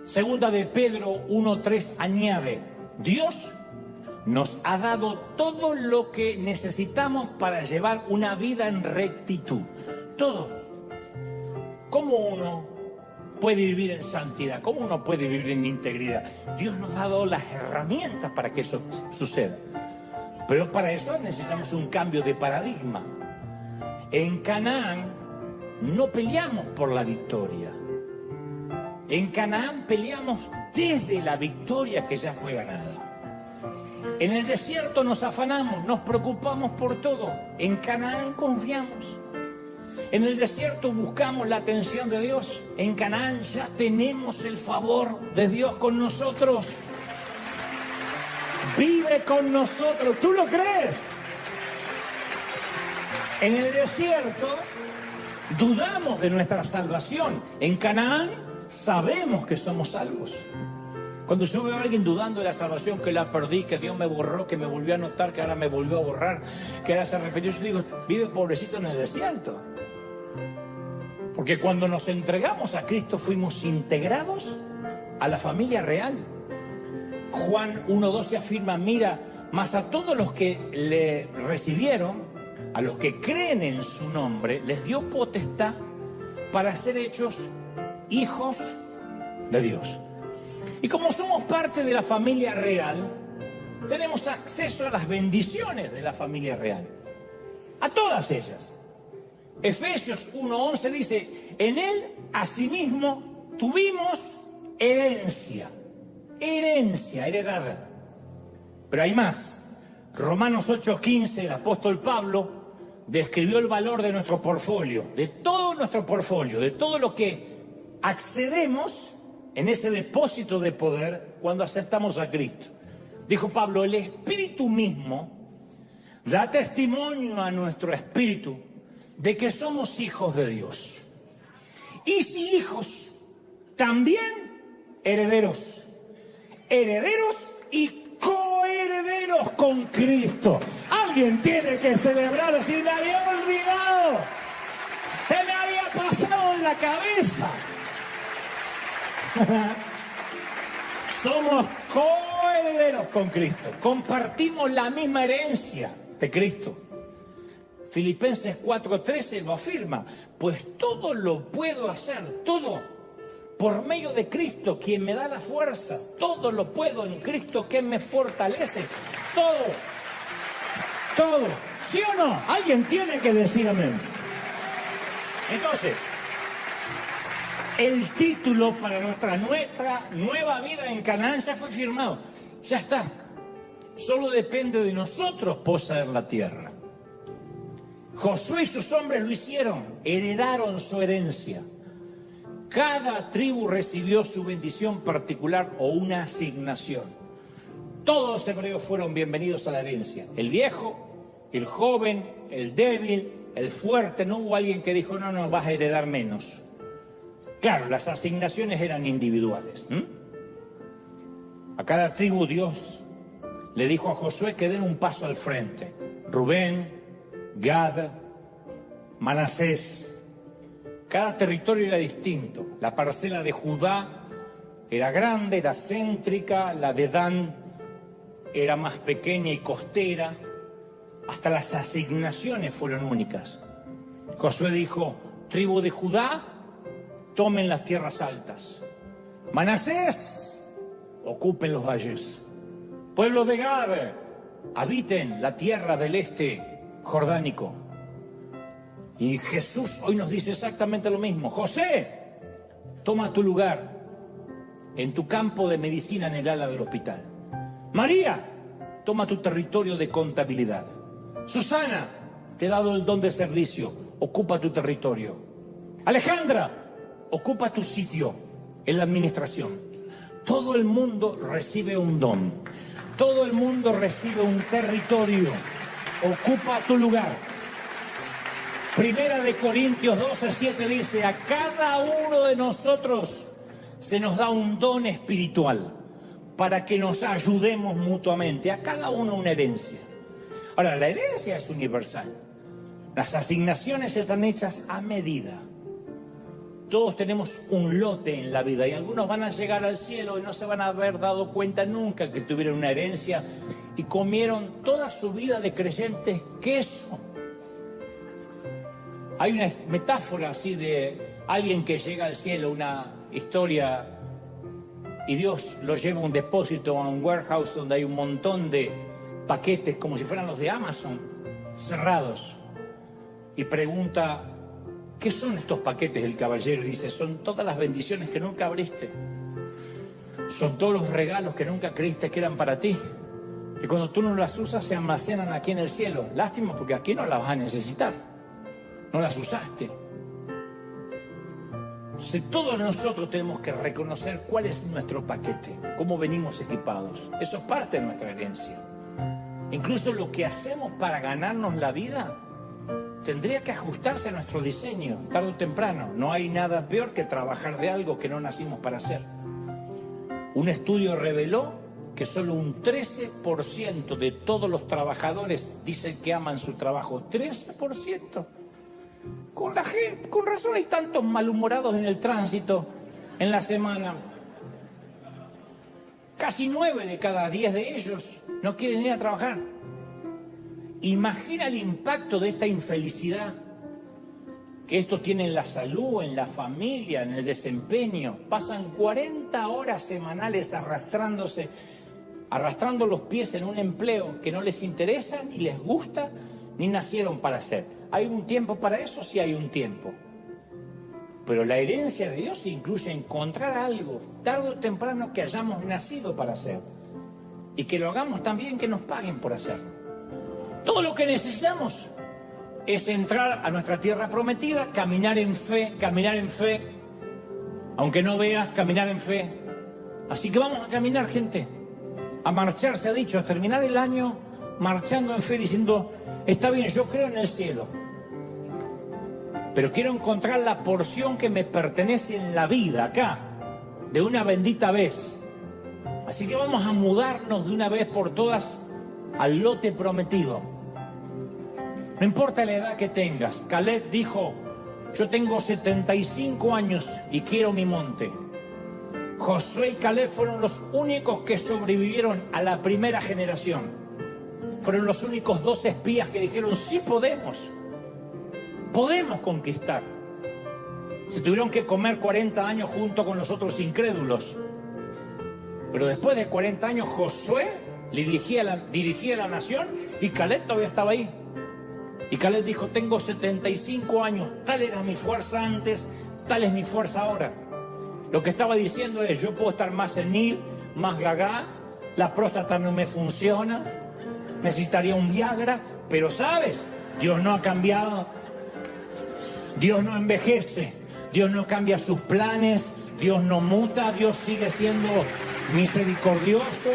Segunda de Pedro 1:3 añade: Dios nos ha dado todo lo que necesitamos para llevar una vida en rectitud. Todo. ¿Cómo uno puede vivir en santidad? ¿Cómo uno puede vivir en integridad? Dios nos ha dado las herramientas para que eso suceda. Pero para eso necesitamos un cambio de paradigma. En Canaán no peleamos por la victoria. En Canaán peleamos desde la victoria que ya fue ganada. En el desierto nos afanamos, nos preocupamos por todo. En Canaán confiamos. En el desierto buscamos la atención de Dios. En Canaán ya tenemos el favor de Dios con nosotros. Vive con nosotros. ¿Tú lo crees? En el desierto dudamos de nuestra salvación. En Canaán sabemos que somos salvos. Cuando yo veo a alguien dudando de la salvación, que la perdí, que Dios me borró, que me volvió a anotar, que ahora me volvió a borrar, que ahora se arrepintió, yo digo: vive pobrecito en el desierto. Porque cuando nos entregamos a Cristo fuimos integrados a la familia real. Juan 1:12 afirma: mira, mas a todos los que le recibieron, a los que creen en su nombre, les dio potestad para ser hechos hijos de Dios. Y como somos parte de la familia real, tenemos acceso a las bendiciones de la familia real. A todas ellas. Efesios 1:11 dice: en él asimismo tuvimos herencia, heredada. Pero hay más. Romanos 8:15, el apóstol Pablo describió el valor de nuestro portfolio, de todo nuestro portfolio, de todo lo que accedemos en ese depósito de poder cuando aceptamos a Cristo. Dijo Pablo: el Espíritu mismo da testimonio a nuestro espíritu de que somos hijos de Dios. Y si hijos, también herederos. Herederos y coherederos con Cristo. Alguien tiene que celebrar, decir: me había olvidado, se me había pasado en la cabeza. Somos coherederos con Cristo. Compartimos la misma herencia de Cristo. Filipenses 4:13 lo afirma: pues todo lo puedo hacer, todo, por medio de Cristo, quien me da la fuerza. Todo lo puedo en Cristo, que me fortalece. Todo. ¿Sí o no? Alguien tiene que decir amén. Entonces, el título para nuestra nueva vida en Canaán ya fue firmado. Ya está. Solo depende de nosotros poseer la tierra. Josué y sus hombres lo hicieron. Heredaron su herencia. Cada tribu recibió su bendición particular o una asignación. Todos los hebreos fueron bienvenidos a la herencia. El viejo, el joven, el débil, el fuerte. No hubo alguien que dijo: no, vas a heredar menos. Claro, las asignaciones eran individuales. A cada tribu Dios le dijo a Josué que den un paso al frente. Rubén, Gad, Manasés. Cada territorio era distinto. La parcela de Judá era grande, era céntrica. La de Dan era más pequeña y costera. Hasta las asignaciones fueron únicas. Josué dijo: tribu de Judá, tomen las tierras altas. Manasés, ocupen los valles. pueblo de Gad, habiten la tierra del este jordánico. Y Jesús hoy nos dice exactamente lo mismo. José, toma tu lugar en tu campo de medicina en el ala del hospital. María, toma tu territorio de contabilidad. Susana, te he dado el don de servicio, ocupa tu territorio. Alejandra, ocupa tu sitio en la administración. Todo el mundo recibe un don. Todo el mundo recibe un territorio. Ocupa tu lugar. Primera de Corintios 12:7 dice, a cada uno de nosotros se nos da un don espiritual para que nos ayudemos mutuamente. A cada uno una herencia. Ahora, la herencia es universal. Las asignaciones están hechas a medida. Todos tenemos un lote en la vida y algunos van a llegar al cielo y no se van a haber dado cuenta nunca que tuvieron una herencia y comieron toda su vida de creyentes queso. Hay una metáfora así de alguien que llega al cielo, una historia, y Dios lo lleva a un depósito, a un warehouse donde hay un montón de paquetes como si fueran los de Amazon, cerrados. Y pregunta, ¿qué son estos paquetes? El caballero dice, son todas las bendiciones que nunca abriste. Son todos los regalos que nunca creíste que eran para ti. Y cuando tú no las usas, se almacenan aquí en el cielo. Lástima, porque aquí no las vas a necesitar. No las usaste. Entonces, todos nosotros tenemos que reconocer cuál es nuestro paquete, cómo venimos equipados. Eso es parte de nuestra herencia. Incluso lo que hacemos para ganarnos la vida tendría que ajustarse a nuestro diseño, tarde o temprano. No hay nada peor que trabajar de algo que no nacimos para hacer. Un estudio reveló que solo un 13% de todos los trabajadores dicen que aman su trabajo. 13%. Con razón hay tantos malhumorados en el tránsito en la semana. Casi 9 de cada 10 de ellos no quieren ir a trabajar. Imagina el impacto de esta infelicidad que esto tiene en la salud, en la familia, en el desempeño. Pasan 40 horas semanales arrastrando los pies en un empleo que no les interesa, ni les gusta, ni nacieron para hacer. ¿Hay un tiempo para eso? Sí hay un tiempo. Pero la herencia de Dios incluye encontrar algo, tarde o temprano, que hayamos nacido para hacer. Y que lo hagamos también, que nos paguen por hacerlo. Todo lo que necesitamos es entrar a nuestra tierra prometida, caminar en fe, aunque no veas, caminar en fe. Así que vamos a caminar, gente, a marchar, se ha dicho, a terminar el año marchando en fe, diciendo, está bien, yo creo en el cielo, pero quiero encontrar la porción que me pertenece en la vida, acá, de una bendita vez. Así que vamos a mudarnos de una vez por todas al lote prometido. No importa la edad que tengas. Caleb dijo, yo tengo 75 años y quiero mi monte. Josué y Caleb fueron los únicos que sobrevivieron a la primera generación. Fueron los únicos 2 espías que dijeron, sí podemos conquistar. Se tuvieron que comer 40 años junto con los otros incrédulos. Pero después de 40 años, Josué le dirigía la nación y Caleb todavía estaba ahí. Y Caleb dijo, tengo 75 años, tal era mi fuerza antes, tal es mi fuerza ahora. Lo que estaba diciendo es, yo puedo estar más senil, más gaga, la próstata no me funciona, necesitaría un Viagra, pero ¿sabes? Dios no ha cambiado, Dios no envejece, Dios no cambia sus planes, Dios no muta, Dios sigue siendo misericordioso.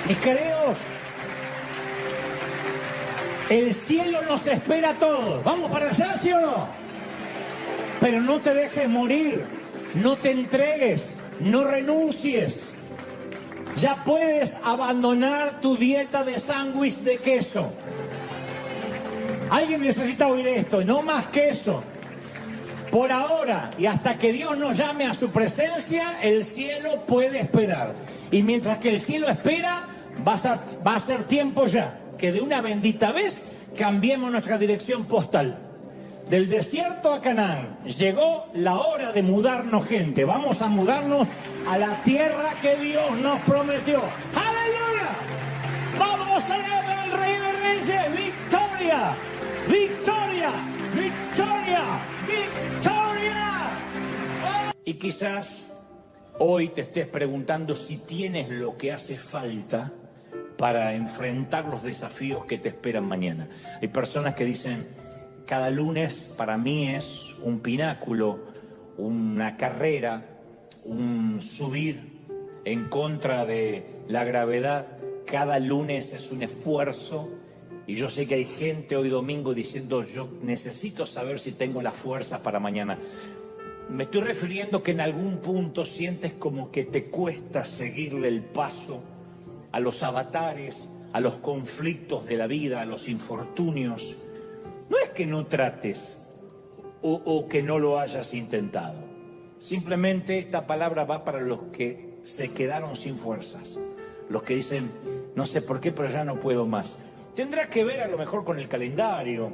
Mis queridos, el cielo nos espera a todos. ¿Vamos para allá, sí o no? Pero no te dejes morir, no te entregues, no renuncies. Ya puedes abandonar tu dieta de sándwich de queso. Alguien necesita oír esto, no más queso. Por ahora y hasta que Dios nos llame a su presencia, el cielo puede esperar. Y mientras que el cielo espera, va a ser tiempo ya que de una bendita vez cambiemos nuestra dirección postal. del desierto a Canaán. Llegó la hora de mudarnos, gente. Vamos a mudarnos a la tierra que Dios nos prometió. ¡Aleluya! ¡Vamos a ver al Rey de Reyes! ¡Victoria! ¡Victoria! ¡Victoria! ¡Victoria! ¡Oh! Y quizás hoy te estés preguntando si tienes lo que hace falta para enfrentar los desafíos que te esperan mañana. Hay personas que dicen, cada lunes para mí es un pináculo, una carrera, un subir en contra de la gravedad. Cada lunes es un esfuerzo. Y yo sé que hay gente hoy domingo diciendo, yo necesito saber si tengo la fuerza para mañana. Me estoy refiriendo que en algún punto sientes como que te cuesta seguirle el paso a los avatares, a los conflictos de la vida, a los infortunios. No es que no trates o que no lo hayas intentado. Simplemente esta palabra va para los que se quedaron sin fuerzas. Los que dicen, no sé por qué, pero ya no puedo más. Tendrá que ver a lo mejor con el calendario,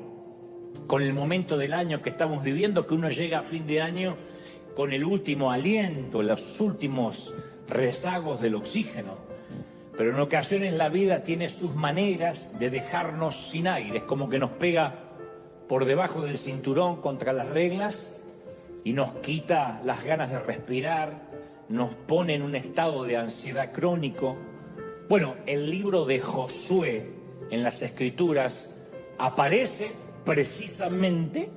con el momento del año que estamos viviendo, que uno llega a fin de año con el último aliento, los últimos rezagos del oxígeno. Pero en ocasiones la vida tiene sus maneras de dejarnos sin aire, es como que nos pega por debajo del cinturón contra las reglas y nos quita las ganas de respirar, nos pone en un estado de ansiedad crónico. Bueno, el libro de Josué en las Escrituras aparece precisamente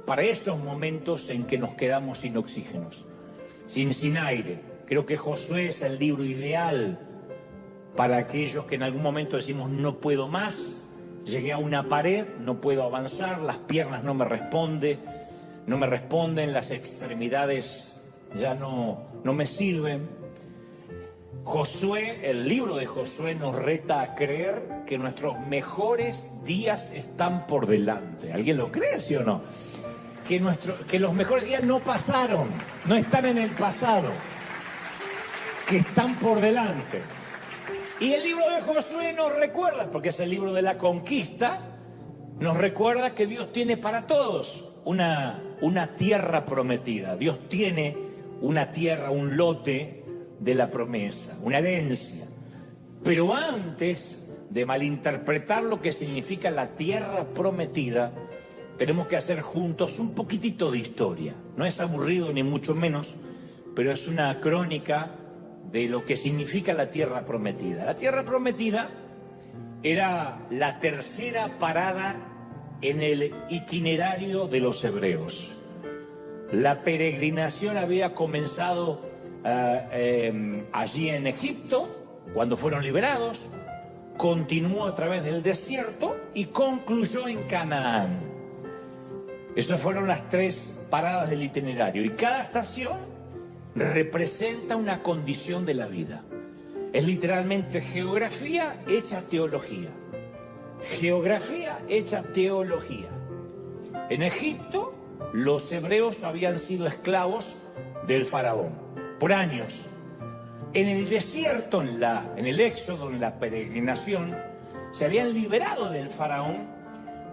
para esos momentos en que nos quedamos sin oxígenos, sin aire. Creo que Josué es el libro ideal para aquellos que en algún momento decimos no puedo más, llegué a una pared, no puedo avanzar, las piernas no me responden, las extremidades ya no me sirven. Josué, el libro de Josué nos reta a creer que nuestros mejores días están por delante. ¿Alguien lo cree, sí o no? Que los mejores días no pasaron, no están en el pasado, que están por delante. Y el libro de Josué nos recuerda, porque es el libro de la conquista, nos recuerda que Dios tiene para todos una tierra prometida. Dios tiene una tierra, un lote de la promesa, una herencia. Pero antes de malinterpretar lo que significa la tierra prometida, tenemos que hacer juntos un poquitito de historia. No es aburrido ni mucho menos, pero es una crónica de lo que significa la tierra prometida. La tierra prometida era la tercera parada en el itinerario de los hebreos. La peregrinación había comenzado allí en Egipto, cuando fueron liberados, continuó a través del desierto y concluyó en Canaán. Esas fueron las 3 paradas del itinerario, y cada estación representa una condición de la vida. Es literalmente geografía hecha teología. Geografía hecha teología. En Egipto, los hebreos habían sido esclavos del faraón por años. En el desierto, en el éxodo, en la peregrinación, se habían liberado del faraón,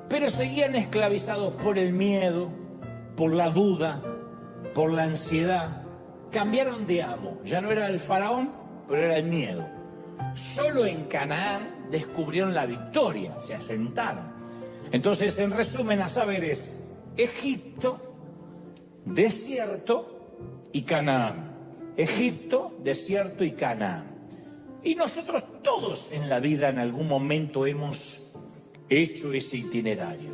pero seguían esclavizados por el miedo, por la duda, por la ansiedad. Cambiaron de amo, ya no era el faraón, pero era el miedo. Solo en Canaán descubrieron la victoria, se asentaron. Entonces, en resumen, a saber, es Egipto, desierto y Canaán. Egipto, desierto y Canaán. Y nosotros todos en la vida en algún momento hemos hecho ese itinerario.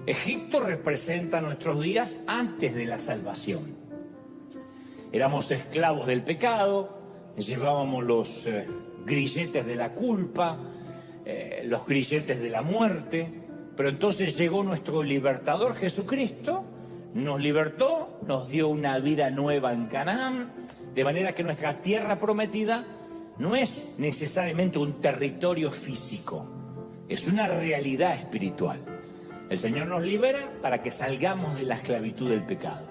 Egipto representa nuestros días antes de la salvación. Éramos esclavos del pecado, llevábamos los grilletes de la culpa, los grilletes de la muerte, pero entonces llegó nuestro libertador Jesucristo, nos libertó, nos dio una vida nueva en Canaán, de manera que nuestra tierra prometida no es necesariamente un territorio físico, es una realidad espiritual. El Señor nos libera para que salgamos de la esclavitud del pecado.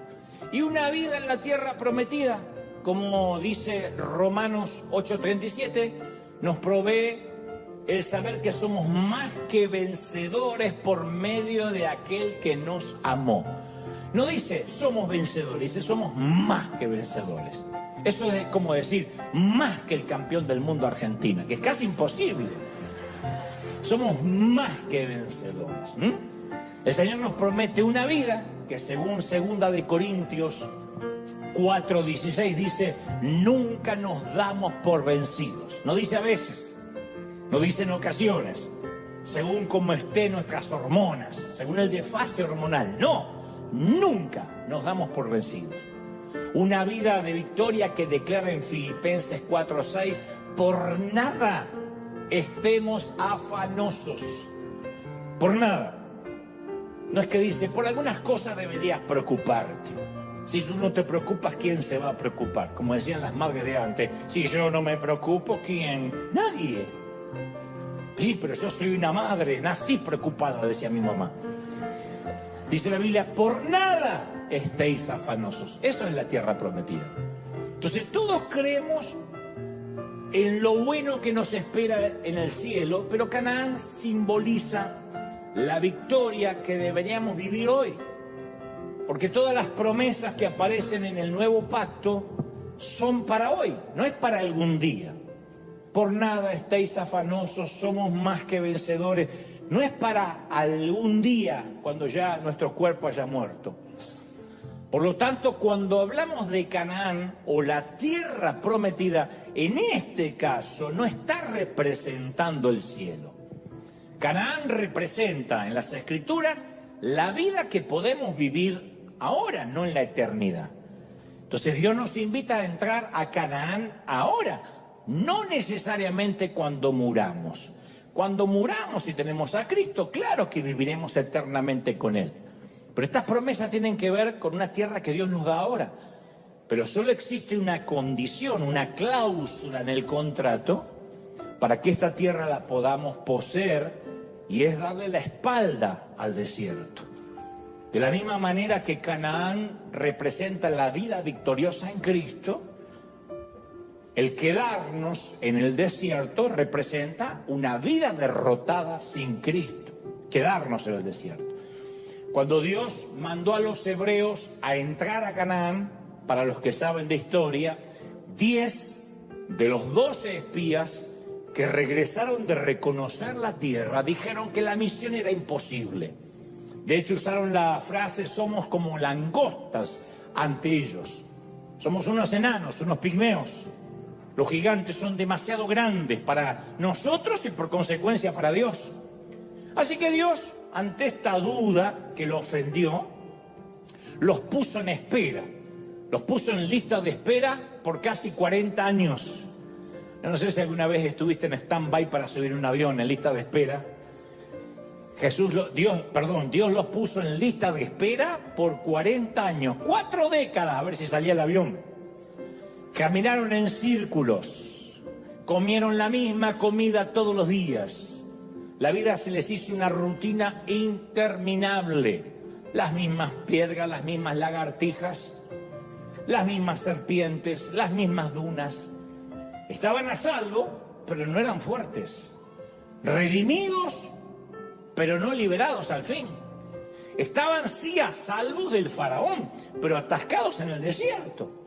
Y una vida en la tierra prometida, como dice Romanos 8:37, nos provee el saber que somos más que vencedores por medio de aquel que nos amó. No dice somos vencedores, dice somos más que vencedores. Eso es como decir más que el campeón del mundo Argentina, que es casi imposible. Somos más que vencedores. El Señor nos promete una vida que, según 2 de Corintios 4:16, dice: nunca nos damos por vencidos. No dice a veces, no dice en ocasiones, según como estén nuestras hormonas, según el desfase hormonal. No, nunca nos damos por vencidos. Una vida de victoria que declara en Filipenses 4:6: por nada estemos afanosos. Por nada. No es que dice, por algunas cosas deberías preocuparte. Si tú no te preocupas, ¿quién se va a preocupar? Como decían las madres de antes, si yo no me preocupo, ¿quién? Nadie. Sí, pero yo soy una madre, nací preocupada, decía mi mamá. Dice la Biblia, por nada estéis afanosos. Eso es la tierra prometida. Entonces todos creemos en lo bueno que nos espera en el cielo, pero Canaán simboliza la victoria que deberíamos vivir hoy. Porque todas las promesas que aparecen en el nuevo pacto son para hoy, no es para algún día. Por nada estéis afanosos, somos más que vencedores. No es para algún día cuando ya nuestro cuerpo haya muerto. Por lo tanto, cuando hablamos de Canaán o la tierra prometida, en este caso no está representando el cielo. Canaán representa en las Escrituras la vida que podemos vivir ahora, no en la eternidad. Entonces Dios nos invita a entrar a Canaán ahora, no necesariamente cuando muramos. Cuando muramos y tenemos a Cristo, claro que viviremos eternamente con Él. Pero estas promesas tienen que ver con una tierra que Dios nos da ahora. Pero solo existe una condición, una cláusula en el contrato para que esta tierra la podamos poseer, y es darle la espalda al desierto. De la misma manera que Canaán representa la vida victoriosa en Cristo, el quedarnos en el desierto representa una vida derrotada sin Cristo. Quedarnos en el desierto. Cuando Dios mandó a los hebreos a entrar a Canaán, para los que saben de historia, 10 de los 12 espías que regresaron de reconocer la tierra dijeron que la misión era imposible. De hecho, usaron la frase, somos como langostas ante ellos. Somos unos enanos, unos pigmeos. Los gigantes son demasiado grandes para nosotros y por consecuencia para Dios. Así que Dios, ante esta duda que lo ofendió, los puso en espera. Los puso en lista de espera por casi 40 años. Yo no sé si alguna vez estuviste en stand-by para subir un avión en lista de espera. Dios los puso en lista de espera por 40 años, 4 décadas, a ver si salía el avión. Caminaron en círculos, comieron la misma comida todos los días. La vida se les hizo una rutina interminable. Las mismas piedras, las mismas lagartijas, las mismas serpientes, las mismas dunas. Estaban a salvo, pero no eran fuertes. Redimidos, pero no liberados al fin. Estaban sí a salvo del faraón, pero atascados en el desierto.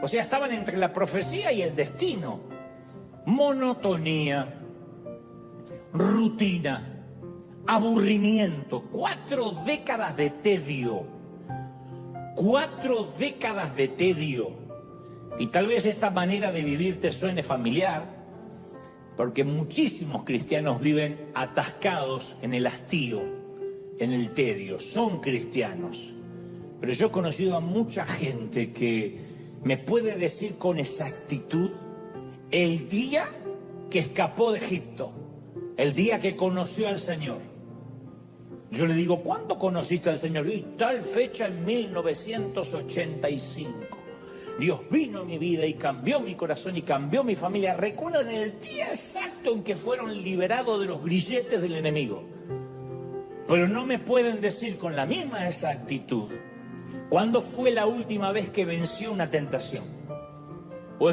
O sea, estaban entre la profecía y el destino. Monotonía, rutina, aburrimiento. 4 décadas de tedio. 4 décadas de tedio. Y tal vez esta manera de vivir te suene familiar, porque muchísimos cristianos viven atascados en el hastío, en el tedio. Son cristianos. Pero yo he conocido a mucha gente que me puede decir con exactitud el día que escapó de Egipto, el día que conoció al Señor. Yo le digo, ¿cuándo conociste al Señor? Y tal fecha en 1985. Dios vino a mi vida y cambió mi corazón y cambió mi familia. ¿Recuerdan el día exacto en que fueron liberados de los grilletes del enemigo? Pero no me pueden decir con la misma exactitud ¿cuándo fue la última vez que venció una tentación? O